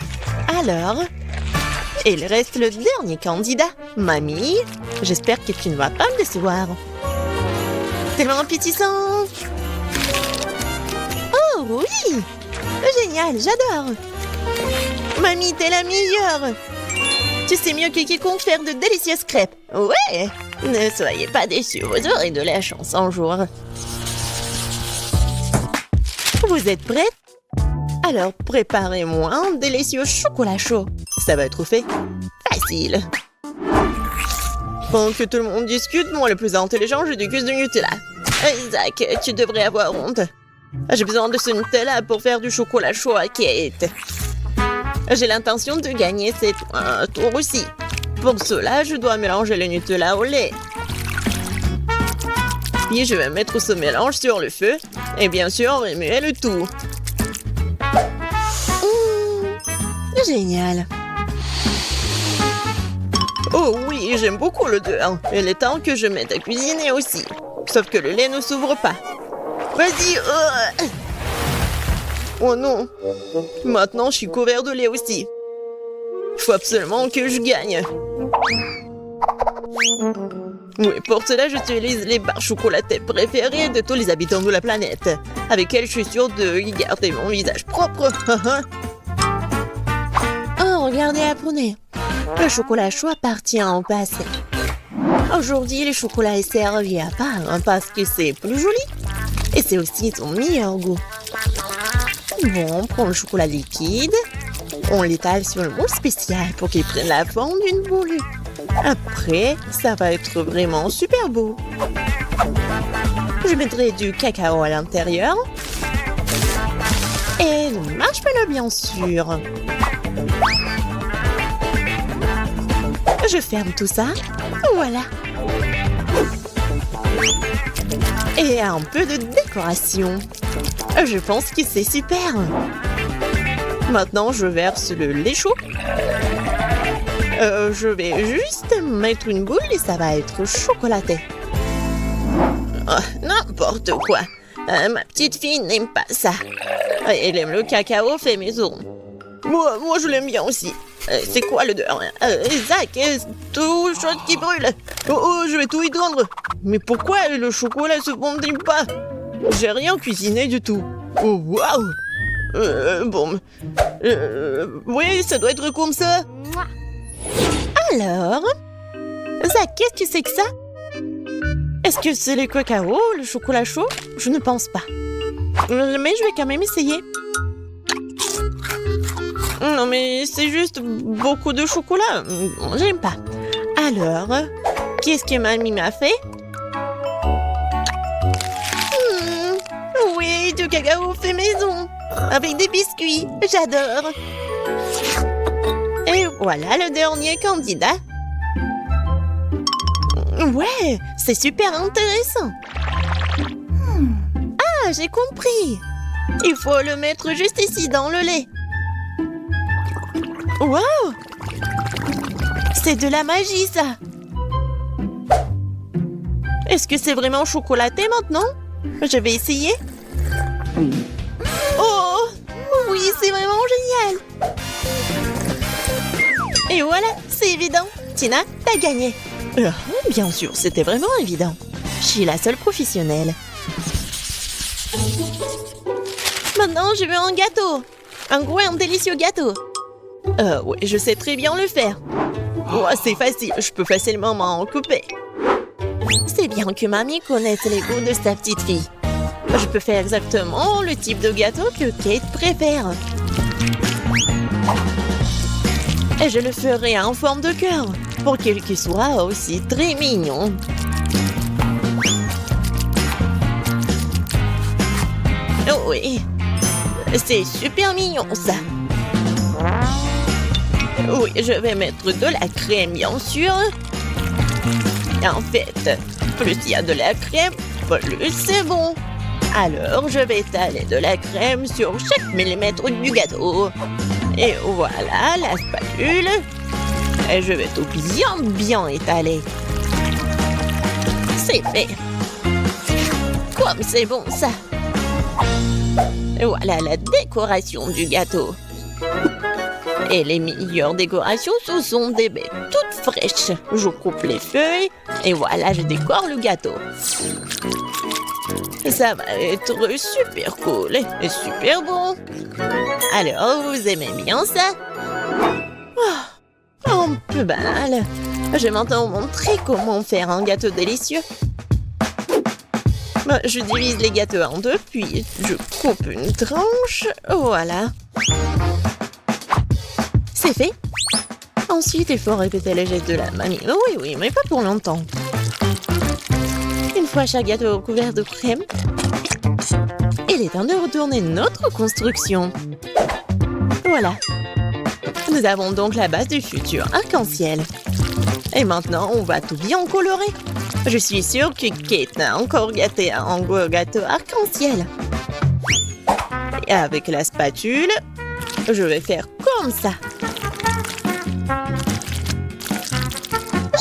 Alors, il reste le dernier candidat. Mamie, j'espère que tu ne vas pas me décevoir. Tellement appétissant! Oh oui! Génial, j'adore! Mamie, t'es la meilleure! Tu sais mieux que quiconque faire de délicieuses crêpes. Ouais! Ne soyez pas déçus, vous aurez de la chance un jour. Vous êtes prêtes? Alors préparez-moi un délicieux chocolat chaud. Ça va être fait facile. Pendant que tout le monde discute, moi le plus intelligent, je déguste du Nutella. Zach, tu devrais avoir honte. J'ai besoin de ce Nutella pour faire du chocolat chaud à Kate. J'ai l'intention de gagner cette tour aussi. Pour cela, je dois mélanger le Nutella au lait. Puis je vais mettre ce mélange sur le feu. Et bien sûr, remuer le tout. Génial. Oh oui, j'aime beaucoup l'odeur. Il est temps que je mette à cuisiner aussi. Sauf que le lait ne s'ouvre pas. Vas-y. Oh non. Maintenant, je suis couvert de lait aussi. Il faut absolument que je gagne. Oui, pour cela, j'utilise les barres chocolatées préférées de tous les habitants de la planète. Avec elles, je suis sûre de garder mon visage propre. Oh, regardez, apprenez. Le chocolat chaud appartient au passé. Aujourd'hui, le chocolat est servi à part parce que c'est plus joli. Et c'est aussi son meilleur goût. Bon, on prend le chocolat liquide. On l'étale sur le moule spécial pour qu'il prenne la forme d'une boule. Après, ça va être vraiment super beau. Je mettrai du cacao à l'intérieur. Et le marshmallow, bien sûr. Je ferme tout ça. Voilà. Et un peu de décoration. Je pense que c'est super. Maintenant, je verse le lait chaud. Je vais juste mettre une boule et ça va être chocolaté. Oh, n'importe quoi. Ma petite fille n'aime pas ça. Elle aime le cacao fait maison. Moi, je l'aime bien aussi. C'est quoi l'odeur? Zach, tout chose qui brûle. Oh, je vais tout étendre. Mais pourquoi le chocolat se fondit pas? J'ai rien cuisiné du tout. Oh, waouh! Bon. Oui, ça doit être comme ça. Alors, Zach, qu'est-ce que c'est que ça? Est-ce que c'est le cacao, le chocolat chaud? Je ne pense pas. Mais je vais quand même essayer. Non, mais c'est juste beaucoup de chocolat. J'aime pas. Alors, qu'est-ce que mamie m'a fait? Oui, du cacao fait maison. Avec des biscuits. J'adore. Et voilà le dernier candidat. Ouais, c'est super intéressant. Ah, j'ai compris. Il faut le mettre juste ici dans le lait. Wow! C'est de la magie, ça. Est-ce que c'est vraiment chocolaté maintenant? Je vais essayer. Oh! Oui, c'est vraiment génial. Et voilà, c'est évident. Tina, t'as gagné. Bien sûr, c'était vraiment évident. Je suis la seule professionnelle. Maintenant, je veux un gâteau. Un délicieux gâteau. Oui, je sais très bien le faire. Oh, c'est facile, je peux facilement m'en occuper. C'est bien que mamie connaisse les goûts de sa petite fille. Je peux faire exactement le type de gâteau que Kate préfère. Et je le ferai en forme de cœur, pour qu'il soit aussi très mignon. Oh oui, c'est super mignon ça. Oui, je vais mettre de la crème, bien sûr. En fait, plus il y a de la crème, plus c'est bon. Alors, je vais étaler de la crème sur chaque millimètre du gâteau. Et voilà la spatule. Et je vais tout bien étaler. C'est fait. Comme c'est bon ça. Et voilà la décoration du gâteau. Et les meilleures décorations, ce sont des baies toutes fraîches. Je coupe les feuilles et voilà, je décore le gâteau. Ça va être super cool et super bon. Alors, vous aimez bien ça? Oh, un peu banal. Je vais maintenant vous montrer comment faire un gâteau délicieux. Je divise les gâteaux en deux, puis je coupe une tranche. Voilà. C'est fait. Ensuite, il faut répéter les gestes de la mamie. Oui, mais pas pour longtemps. Une fois chaque gâteau couvert de crème, il est temps de retourner notre construction. Voilà. Nous avons donc la base du futur arc-en-ciel. Et maintenant, on va tout bien colorer. Je suis sûre que Kate n'a encore gâté un gros gâteau arc-en-ciel. Et avec la spatule, je vais faire comme ça.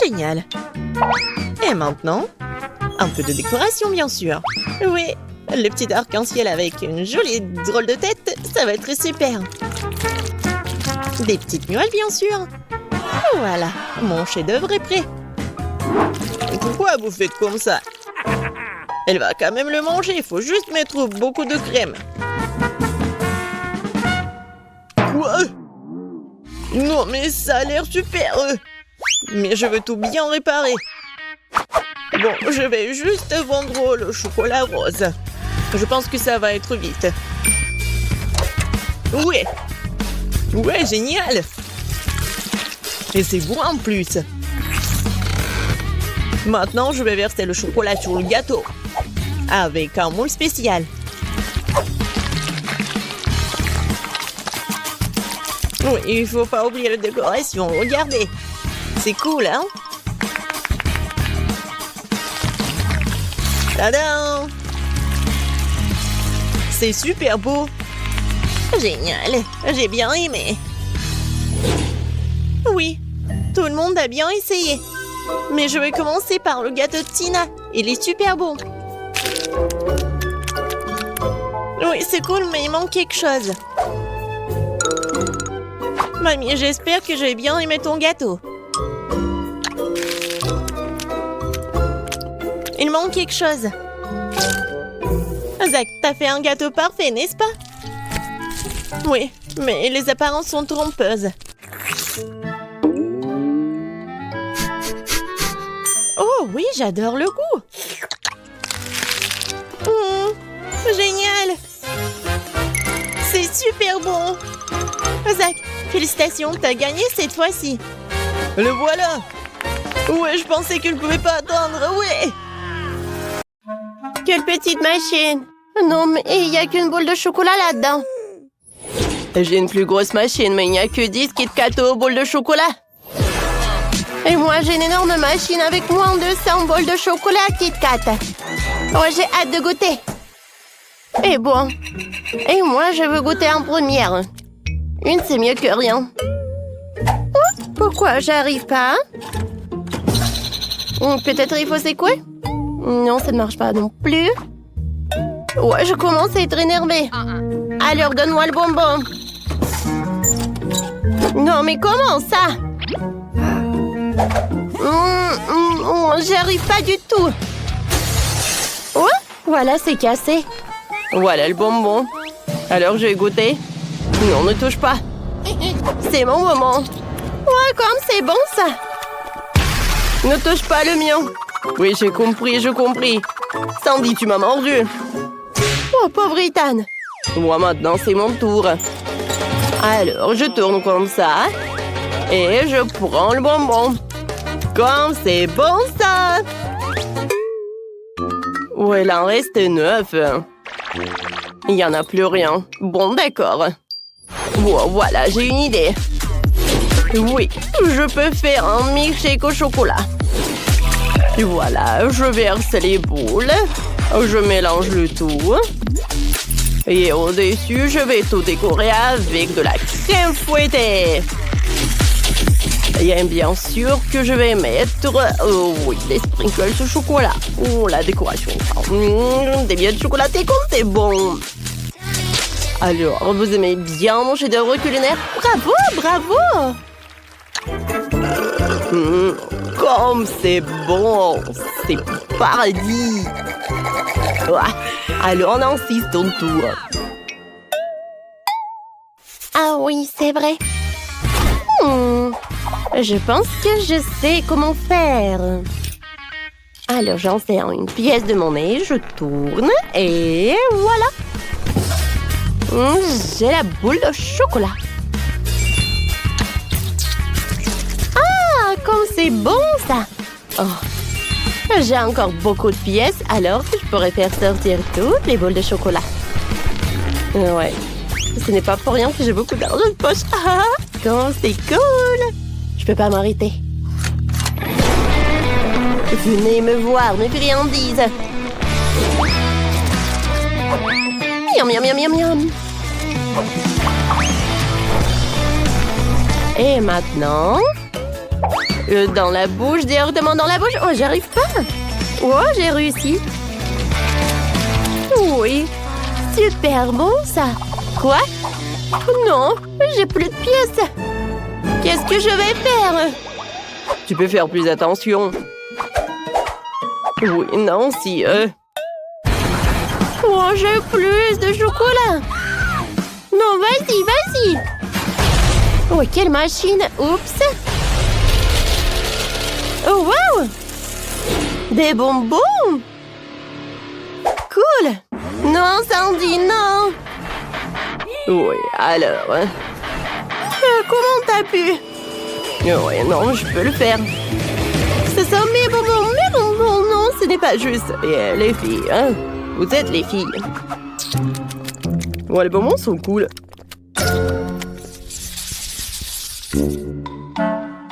Génial. Et maintenant, un peu de décoration, bien sûr. Oui, le petit arc-en-ciel avec une jolie drôle de tête, ça va être super. Des petites nuages, bien sûr. Voilà, mon chef-d'œuvre est prêt. Pourquoi vous faites comme ça? Elle va quand même le manger, il faut juste mettre beaucoup de crème. Quoi? Non, mais ça a l'air super. Mais je veux tout bien réparer. Bon, je vais juste vendre le chocolat rose. Je pense que ça va être vite. Ouais, génial. Et c'est bon en plus. Maintenant, je vais verser le chocolat sur le gâteau. Avec un moule spécial. Oui, il faut pas oublier la décoration. Regardez. C'est cool, hein? Tadam! C'est super beau. Génial, j'ai bien aimé. Oui, tout le monde a bien essayé. Mais je vais commencer par le gâteau de Tina. Il est super bon. Oui, c'est cool, mais il manque quelque chose. Mamie, j'espère que j'ai bien aimé ton gâteau. Il manque quelque chose. Zach, t'as fait un gâteau parfait, n'est-ce pas? Oui, mais les apparences sont trompeuses. Oh oui, j'adore le goût. Génial. C'est super bon. Zach, félicitations, t'as gagné cette fois-ci. Le voilà. Ouais, je pensais que je pouvais pas attendre, ouais. Quelle petite machine. Non, mais il n'y a qu'une boule de chocolat là-dedans. J'ai une plus grosse machine, mais il n'y a que 10 Kit Kat aux boules de chocolat. Et moi, j'ai une énorme machine avec moins de 100 bols de chocolat Kit Kat. Ouais, j'ai hâte de goûter. Et bon. Et moi, je veux goûter en première. Une, c'est mieux que rien. Oh, pourquoi j'arrive pas? Peut-être il faut secouer? Non, ça ne marche pas non plus. Ouais, je commence à être énervée. Alors, donne-moi le bonbon. Non, mais comment ça? J'y arrive pas du tout. Oh, voilà, c'est cassé. Voilà le bonbon. Alors, je vais goûter. Non, ne touche pas. C'est mon moment. Ouais, comme c'est bon, ça. Ne touche pas le mien. Oui, j'ai compris. Sandy, tu m'as mordu. Oh, pauvre Ethan. Moi, maintenant, c'est mon tour. Alors, je tourne comme ça. Et je prends le bonbon. Comme c'est bon, ça. Ouais, il en reste 9. Il n'y en a plus rien. Bon, d'accord. Wow, voilà, j'ai une idée. Oui, je peux faire un milkshake au chocolat. Voilà, je verse les boules. Je mélange le tout. Et au-dessus, je vais tout décorer avec de la crème fouettée. Et bien sûr que je vais mettre, oui, des sprinkles de chocolat. Oh, la décoration. Des miettes chocolatées comme c'est bon. Alors, vous aimez bien mon chef-d'œuvre culinaire? Bravo, bravo. Comme c'est bon. C'est paradis. Alors, Nancy, c'est ton tour. Ah oui, c'est vrai. Je pense que je sais comment faire. Alors, j'en sers une pièce de mon nez, je tourne et voilà. J'ai la boule de chocolat. Ah, comme c'est bon, ça. Oh. J'ai encore beaucoup de pièces, alors je pourrais faire sortir toutes les boules de chocolat. Ouais. Ce n'est pas pour rien que j'ai beaucoup d'argent de poche. Ah, comme c'est cool. Je peux pas m'arrêter. Venez me voir, mes friandises. Miam, miam, miam, miam, miam. Et maintenant, dans la bouche, directement dans la bouche. Oh, j'arrive pas. Oh, j'ai réussi. Oui, super bon ça. Quoi? Non, j'ai plus de pièces. Qu'est-ce que je vais faire? Tu peux faire plus attention. Oui, non, si... Oh, j'ai plus de chocolat. Non, vas-y, vas-y. Oh, quelle machine. Oups. Oh, wow. Des bonbons. Cool. Non, Sandy, non. Oui, alors... comment t'as pu? Oui, non, je peux le faire. Ce sont mes bonbons, non, ce n'est pas juste. Et les filles, hein? Vous êtes les filles. Ouais, les bonbons sont cool.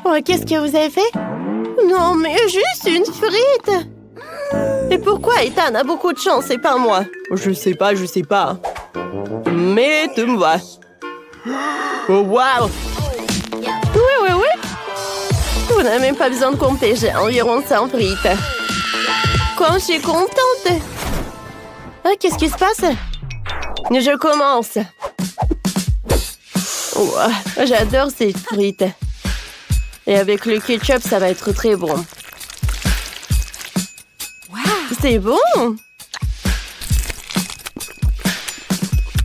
Oh, qu'est-ce que vous avez fait? Non, mais juste une frite. Et pourquoi Ethan a beaucoup de chance et pas moi? Je sais pas. Mais tu me vois. Oh, waouh! Oui. Vous n'avez même pas besoin de compter, j'ai environ 100 frites. Comme je suis contente. Ah, qu'est-ce qui se passe? Je commence. Oh, j'adore ces frites. Et avec le ketchup, ça va être très bon. Wow. C'est bon.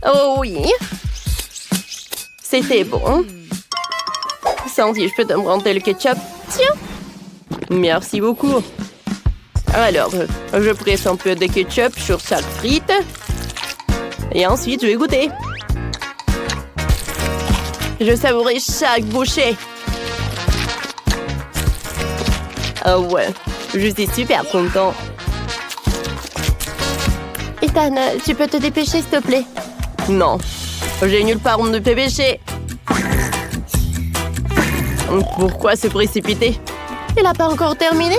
Oh oui. C'était bon. Sandy, je peux te prendre le ketchup? Tiens. Merci beaucoup. Alors, je presse un peu de ketchup sur chaque frite. Et ensuite, je vais goûter. Je savourais chaque bouchée. Ah ouais, je suis super content. Ethan, tu peux te dépêcher, s'il te plaît? Non, j'ai nulle part où me dépêcher. Pourquoi se précipiter? Il n'a pas encore terminé?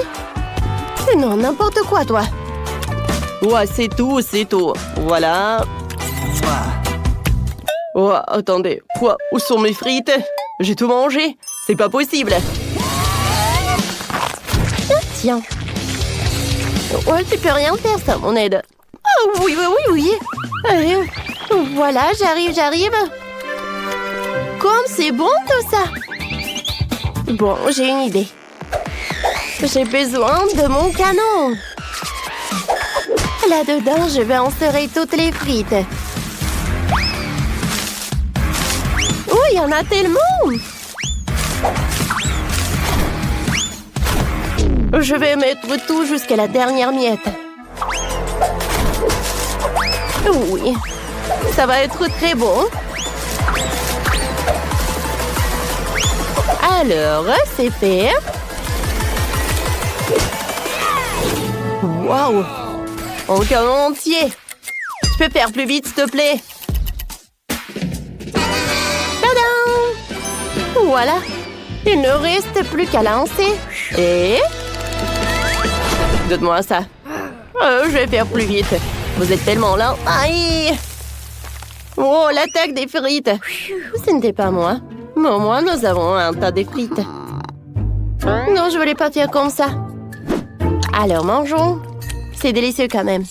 Non, n'importe quoi, toi. Ouais, c'est tout, c'est tout. Voilà. Oh, attendez. Quoi? Où sont mes frites? J'ai tout mangé. C'est pas possible. Tiens. Ouais, tu peux rien faire, ça, mon aide. Oh, oui, oui, oui, oui. Voilà, j'arrive. Comme c'est bon, tout ça. Bon, j'ai une idée. J'ai besoin de mon canon. Là-dedans, je vais insérer toutes les frites. Oh, il y en a tellement! Je vais mettre tout jusqu'à la dernière miette. Oui, ça va être très bon. Alors, c'est fait. Waouh! En canon entier! Tu peux faire plus vite, s'il te plaît? Tadam! Voilà! Il ne reste plus qu'à lancer. Et... donne-moi ça. Je vais faire plus vite. Vous êtes tellement lent. Aïe! Oh, l'attaque des frites! Ce n'était pas moi. Mais au moins, nous avons un tas de frites. Non, je voulais pas faire comme ça. Alors, mangeons. C'est délicieux quand même.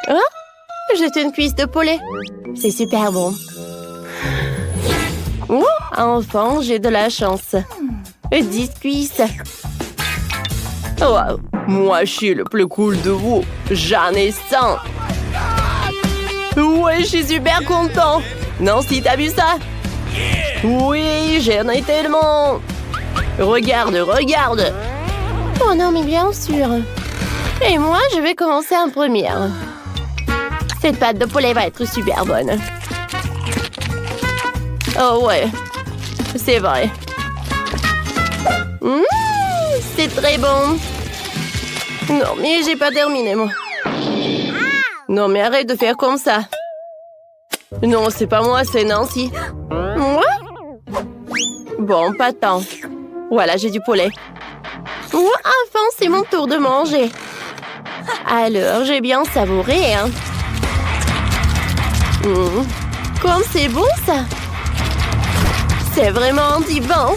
Oh, j'ai une cuisse de poulet. C'est super bon. Oh, enfin, j'ai de la chance. 10 cuisses. Oh, moi, je suis le plus cool de vous. J'en ai 100. Ouais, je suis super content. Nancy, t'as vu ça? Oui, j'en ai tellement. Regarde. Oh non, mais bien sûr. Et moi, je vais commencer en première. Cette pâte de poulet va être super bonne. Oh ouais, c'est vrai. C'est très bon. Non, mais j'ai pas terminé, moi. Non, mais arrête de faire comme ça. Non, c'est pas moi, c'est Nancy. Moi? Bon, pas tant. Voilà, j'ai du poulet. Oh, enfin, c'est mon tour de manger. Alors, j'ai bien savouré, hein. Comme c'est bon, ça. C'est vraiment dit bon.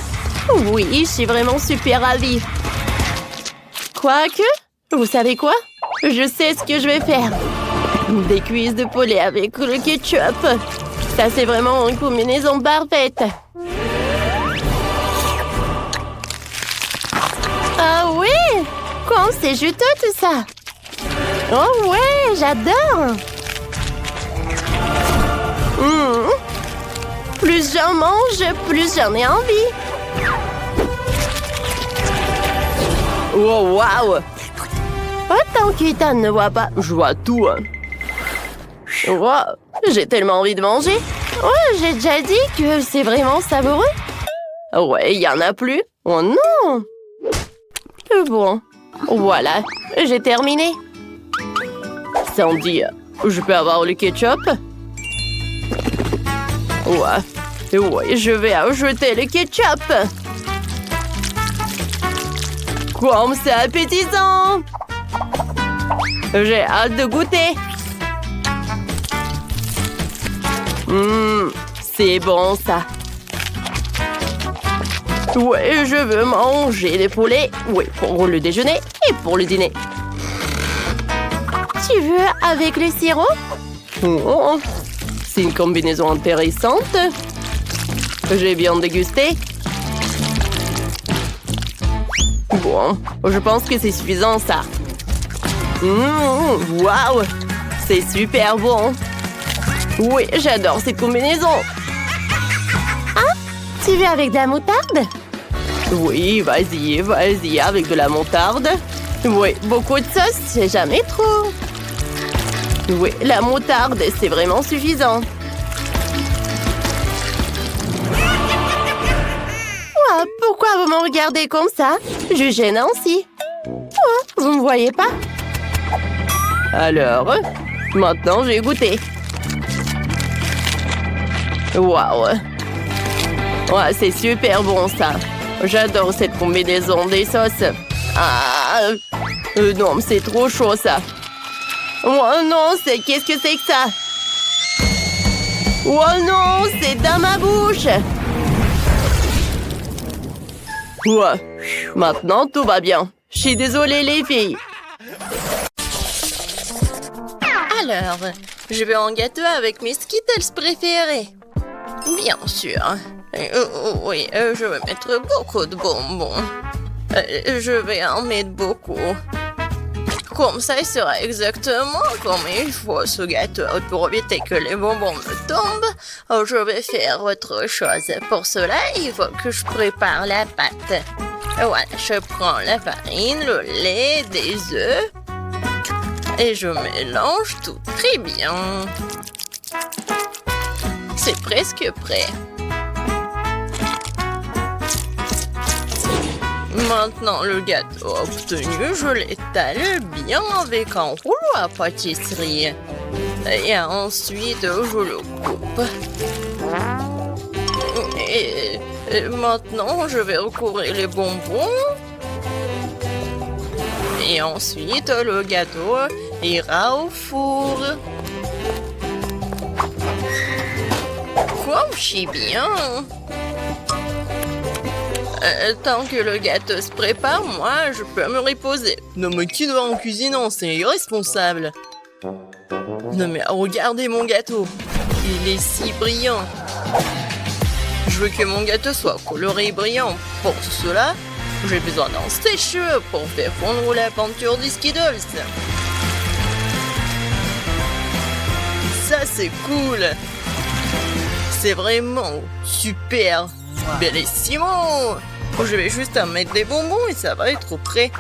Oui, je suis vraiment super ravie. Quoique, vous savez quoi? Je sais ce que je vais faire. Des cuisses de poulet avec le ketchup. Ça, c'est vraiment une combinaison parfaite. Ah oui! Comme c'est juteux tout ça! Oh ouais, j'adore! Plus j'en mange, plus j'en ai envie. Oh, waouh! Autant qu'Ethan ne voit pas, je vois tout. Wow, j'ai tellement envie de manger. Oh, j'ai déjà dit que c'est vraiment savoureux. Ouais, il y en a plus. Oh non! Bon, voilà, j'ai terminé. Sandy, je peux avoir le ketchup? Ouais, je vais ajouter le ketchup. Comme c'est appétissant! J'ai hâte de goûter. C'est bon ça. Ouais, je veux manger des poulets. Oui, pour le déjeuner et pour le dîner. Tu veux avec le sirop? Oh, c'est une combinaison intéressante. J'ai bien dégusté. Bon, je pense que c'est suffisant ça. Waouh, c'est super bon. Oui, j'adore cette combinaison. Tu veux avec de la moutarde? Oui, vas-y, vas-y, avec de la moutarde. Oui, beaucoup de sauce, c'est jamais trop. Oui, la moutarde, c'est vraiment suffisant. Oh, pourquoi vous me regardez comme ça? Je gêne aussi. Oh, vous me voyez pas? Alors, maintenant, j'ai goûté. Waouh! Ouais, c'est super bon, ça. J'adore cette combinaison des sauces. Ah! Non, c'est trop chaud, ça. Oh non, qu'est-ce que c'est que ça? Oh non, c'est dans ma bouche! Ouais, maintenant, tout va bien. Je suis désolée, les filles. Alors, je veux un gâteau avec mes Skittles préférés. Bien sûr. Oui, je vais mettre beaucoup de bonbons. Je vais en mettre beaucoup. Comme ça, il sera exactement comme il faut ce gâteau. Pour éviter que les bonbons me tombent, je vais faire autre chose. Pour cela, il faut que je prépare la pâte. Voilà, je prends la farine, le lait, des œufs et je mélange tout très bien. C'est presque prêt. Maintenant, le gâteau obtenu, je l'étale bien avec un rouleau à pâtisserie. Et ensuite, je le coupe. Et maintenant, je vais recouvrir les bonbons. Et ensuite, le gâteau ira au four. Comme je suis bien. Tant que le gâteau se prépare, moi, je peux me reposer. Non, mais qui doit en cuisinant? C'est irresponsable. Non, mais regardez mon gâteau. Il est si brillant. Je veux que mon gâteau soit coloré et brillant. Pour cela, j'ai besoin d'un sèche-cheveux pour faire fondre la peinture des Skittles. Ça, c'est cool. C'est vraiment super. Bellissimo. Je vais juste en mettre des bonbons et ça va être prêt.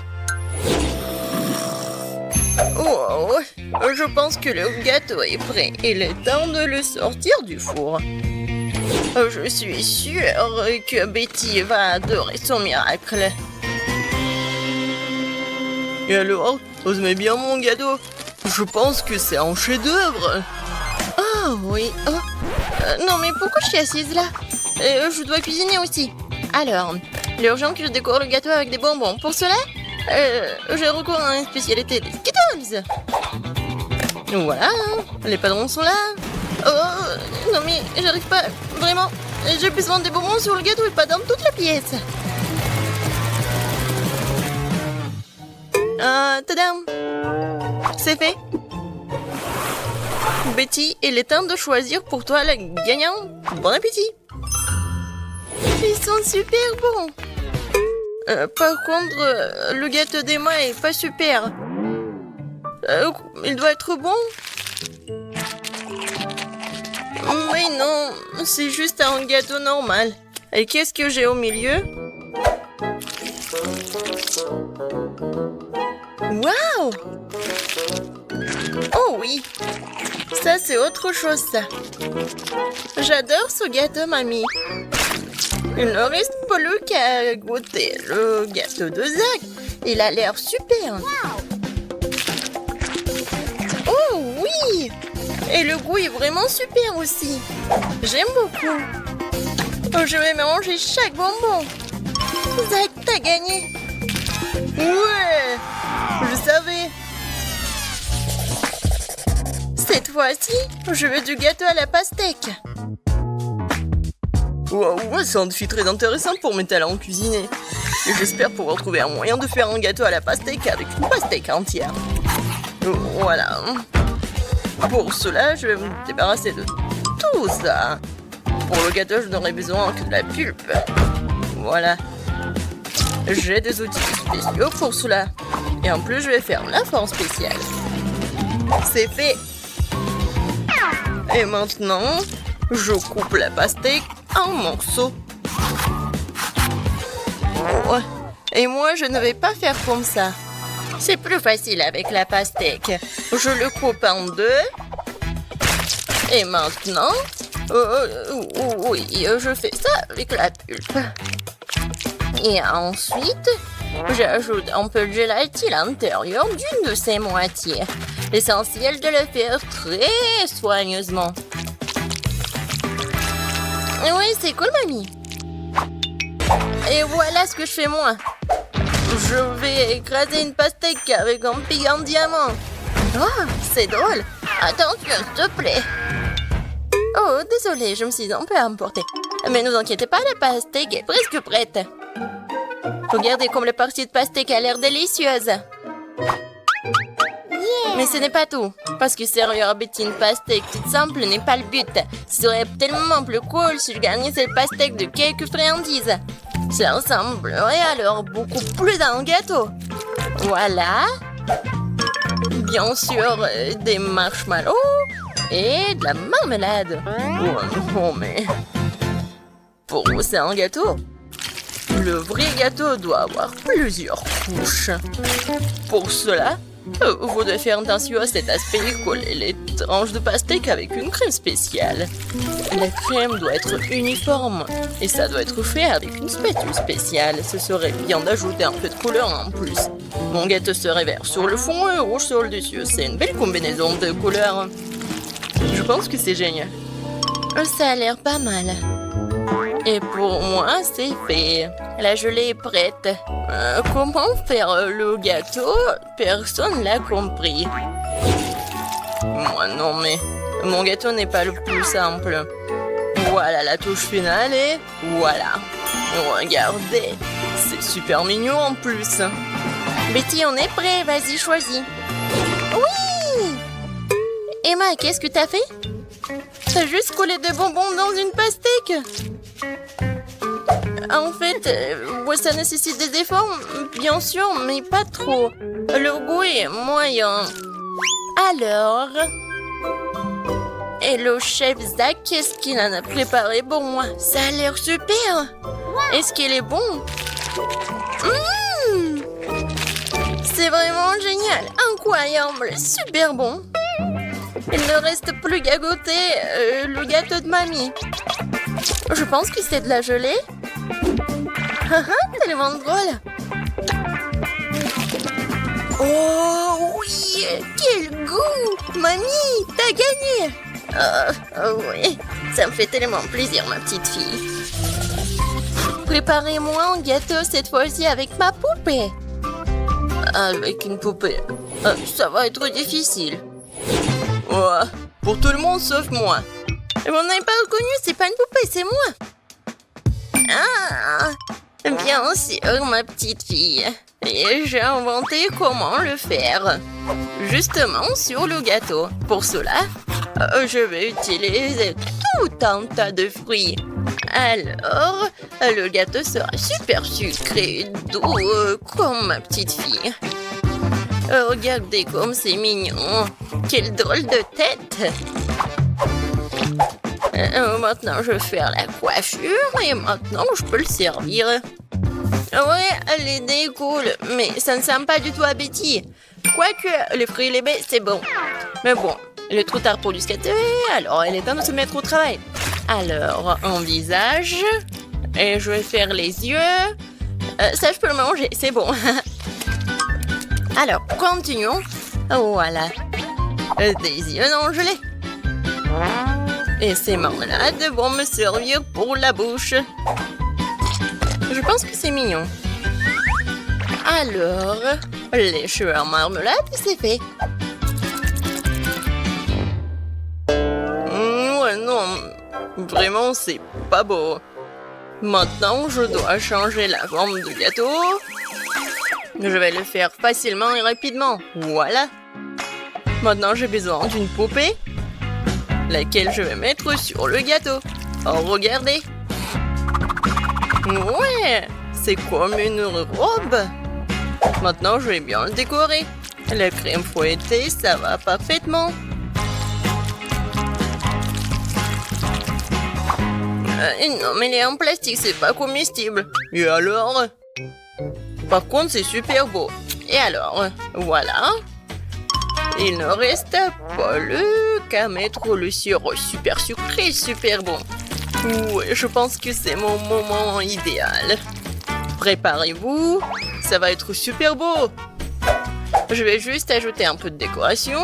Oh, je pense que le gâteau est prêt. Il est temps de le sortir du four. Je suis sûre que Betty va adorer son miracle. Et alors, vous aimez bien mon gâteau? Je pense que c'est un chef-d'œuvre. Oh oui. Oh. Non, mais pourquoi je suis assise là? Je dois cuisiner aussi. Alors, l'urgent que je décore le gâteau avec des bonbons. Pour cela, j'ai recours à une spécialité des Skittles. Voilà, les padrons sont là. Oh, non mais j'arrive pas, vraiment. J'ai besoin des bonbons sur le gâteau et pas dans toute la pièce. Tadam! C'est fait. Betty, il est temps de choisir pour toi la gagnante. Bon appétit! Ils sont super bons. Par contre, le gâteau d'Emma est pas super. Il doit être bon. Mais non, c'est juste un gâteau normal. Et qu'est-ce que j'ai au milieu? Waouh! Oh oui! Ça, c'est autre chose, ça. J'adore ce gâteau, mamie. Il ne reste plus qu'à goûter le gâteau de Zach. Il a l'air super. Oh oui! Et le goût est vraiment super aussi. J'aime beaucoup. Je vais manger chaque bonbon. Zach, t'as gagné. Ouais! Je savais. Cette fois-ci, je veux du gâteau à la pastèque. Ouais, c'est un défi très intéressant pour mes talents cuisinés. Et j'espère pouvoir trouver un moyen de faire un gâteau à la pastèque avec une pastèque entière. Voilà. Pour cela, je vais me débarrasser de tout ça. Pour le gâteau, je n'aurai besoin que de la pulpe. Voilà. J'ai des outils spéciaux pour cela. Et en plus, je vais faire la forme spéciale. C'est fait. Et maintenant, je coupe la pastèque en morceaux. Oh, et moi, je ne vais pas faire comme ça. C'est plus facile avec la pastèque. Je le coupe en deux. Et maintenant, oui, je fais ça avec la pulpe. Et ensuite, j'ajoute un peu de gélatine à l'intérieur d'une de ces moitiés. L'essentiel de le faire très soigneusement. Oui, c'est cool, mamie. Et voilà ce que je fais moi. Je vais écraser une pastèque avec un pic en diamant. Oh, c'est drôle. Attention, s'il te plaît. Oh, désolée, je me suis un peu emportée. Mais ne vous inquiétez pas, la pastèque est presque prête. Regardez comme la partie de pastèque a l'air délicieuse. Mais ce n'est pas tout. Parce que servir à Betty une pastèque toute simple n'est pas le but. Ce serait tellement plus cool si je gagnais cette pastèque de quelques friandises. Ça ressemblerait alors beaucoup plus à un gâteau. Voilà. Bien sûr, des marshmallows et de la marmelade. Oh non, mais... Pour vous, c'est un gâteau. Le vrai gâteau doit avoir plusieurs couches. Pour cela, vous devez faire attention à cet aspect et coller les tranches de pastèque avec une crème spéciale. La crème doit être uniforme et ça doit être fait avec une spatule spéciale. Ce serait bien d'ajouter un peu de couleur en plus. Mon gâteau serait vert sur le fond et rouge sur le dessus. C'est une belle combinaison de couleurs. Je pense que c'est génial. Ça a l'air pas mal. Et pour moi, c'est fait. La gelée est prête. Comment faire le gâteau? Personne l'a compris. Moi non, mais mon gâteau n'est pas le plus simple. Voilà la touche finale et voilà. Regardez, c'est super mignon en plus. Betty, on est prêt, vas-y, choisis. Oui! Emma, qu'est-ce que t'as fait? T'as juste collé des bonbons dans une pastèque. En fait, ça nécessite des efforts, bien sûr, mais pas trop. Le goût est moyen. Alors... Hello, chef Zach, qu'est-ce qu'il en a préparé pour moi? Ça a l'air super. Est-ce qu'il est bon? C'est vraiment génial, incroyable, super bon. Il ne reste plus qu'à goûter le gâteau de mamie. Je pense que c'est de la gelée. Tellement drôle. Oh oui, quel goût! Mamie, t'as gagné! Oui, ça me fait tellement plaisir, ma petite fille. Préparez-moi un gâteau cette fois-ci avec ma poupée. Avec une poupée, ça va être difficile. Ouais, pour tout le monde sauf moi. Vous n'avez pas reconnu, c'est pas une poupée, c'est moi. Ah, bien sûr, ma petite fille. Et j'ai inventé comment le faire. Justement sur le gâteau. Pour cela, je vais utiliser tout un tas de fruits. Alors, le gâteau sera super sucré, doux, comme ma petite fille. Regardez comme c'est mignon. Quelle drôle de tête. Maintenant, je vais faire la coiffure et maintenant, je peux le servir. Ouais, l'idée est cool, mais ça ne sent pas du tout à Betty. Quoique, les fruits et les baies, c'est bon. Mais bon, il est trop tard pour du skater, alors il est temps de se mettre au travail. Alors, un visage, et je vais faire les yeux. Ça, je peux le manger, c'est bon. Alors, continuons. Voilà. Des yeux non gelés. Et ces marmelades vont me servir pour la bouche. Je pense que c'est mignon. Alors, les cheveux en marmelade, c'est fait. Ouais, non, vraiment, c'est pas beau. Maintenant, je dois changer la forme du gâteau. Je vais le faire facilement et rapidement. Voilà. Maintenant, j'ai besoin d'une poupée, laquelle je vais mettre sur le gâteau. Oh, regardez. Ouais, c'est comme une robe. Maintenant, je vais bien le décorer. La crème fouettée, ça va parfaitement. Non, mais il est en plastique, c'est pas comestible. Et alors? Par contre, c'est super beau. Et alors? Voilà. Il ne reste plus qu'à mettre le sirop super sucré, super bon. Ouais, je pense que c'est mon moment idéal. Préparez-vous, ça va être super beau. Je vais juste ajouter un peu de décoration.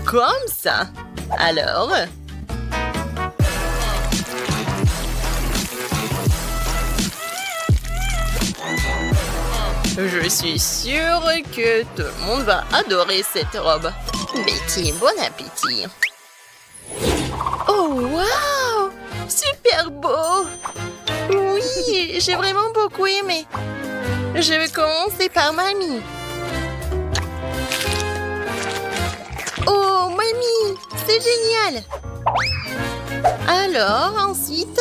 Comme ça. Alors... Je suis sûre que tout le monde va adorer cette robe. Betty, bon appétit. Oh, waouh! Super beau! Oui, j'ai vraiment beaucoup aimé. Je vais commencer par mamie. Oh, mamie, c'est génial! Alors, ensuite...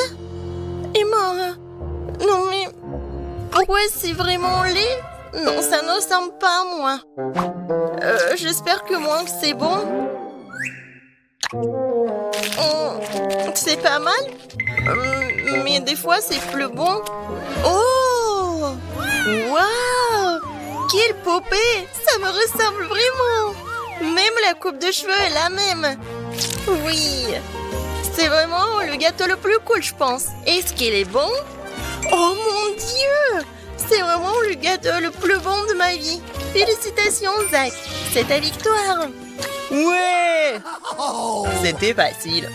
Et moi? Non, mais... Pourquoi c'est vraiment laid? Non, ça ne ressemble pas à moi. J'espère que moi, c'est bon. C'est pas mal. Mais des fois, c'est plus bon. Oh! Waouh! Quelle poupée! Ça me ressemble vraiment. Même la coupe de cheveux est la même. Oui. C'est vraiment le gâteau le plus cool, je pense. Est-ce qu'il est bon? Oh mon Dieu! C'est vraiment le gâteau le plus bon de ma vie. Félicitations, Zach. C'est ta victoire. Ouais! C'était facile.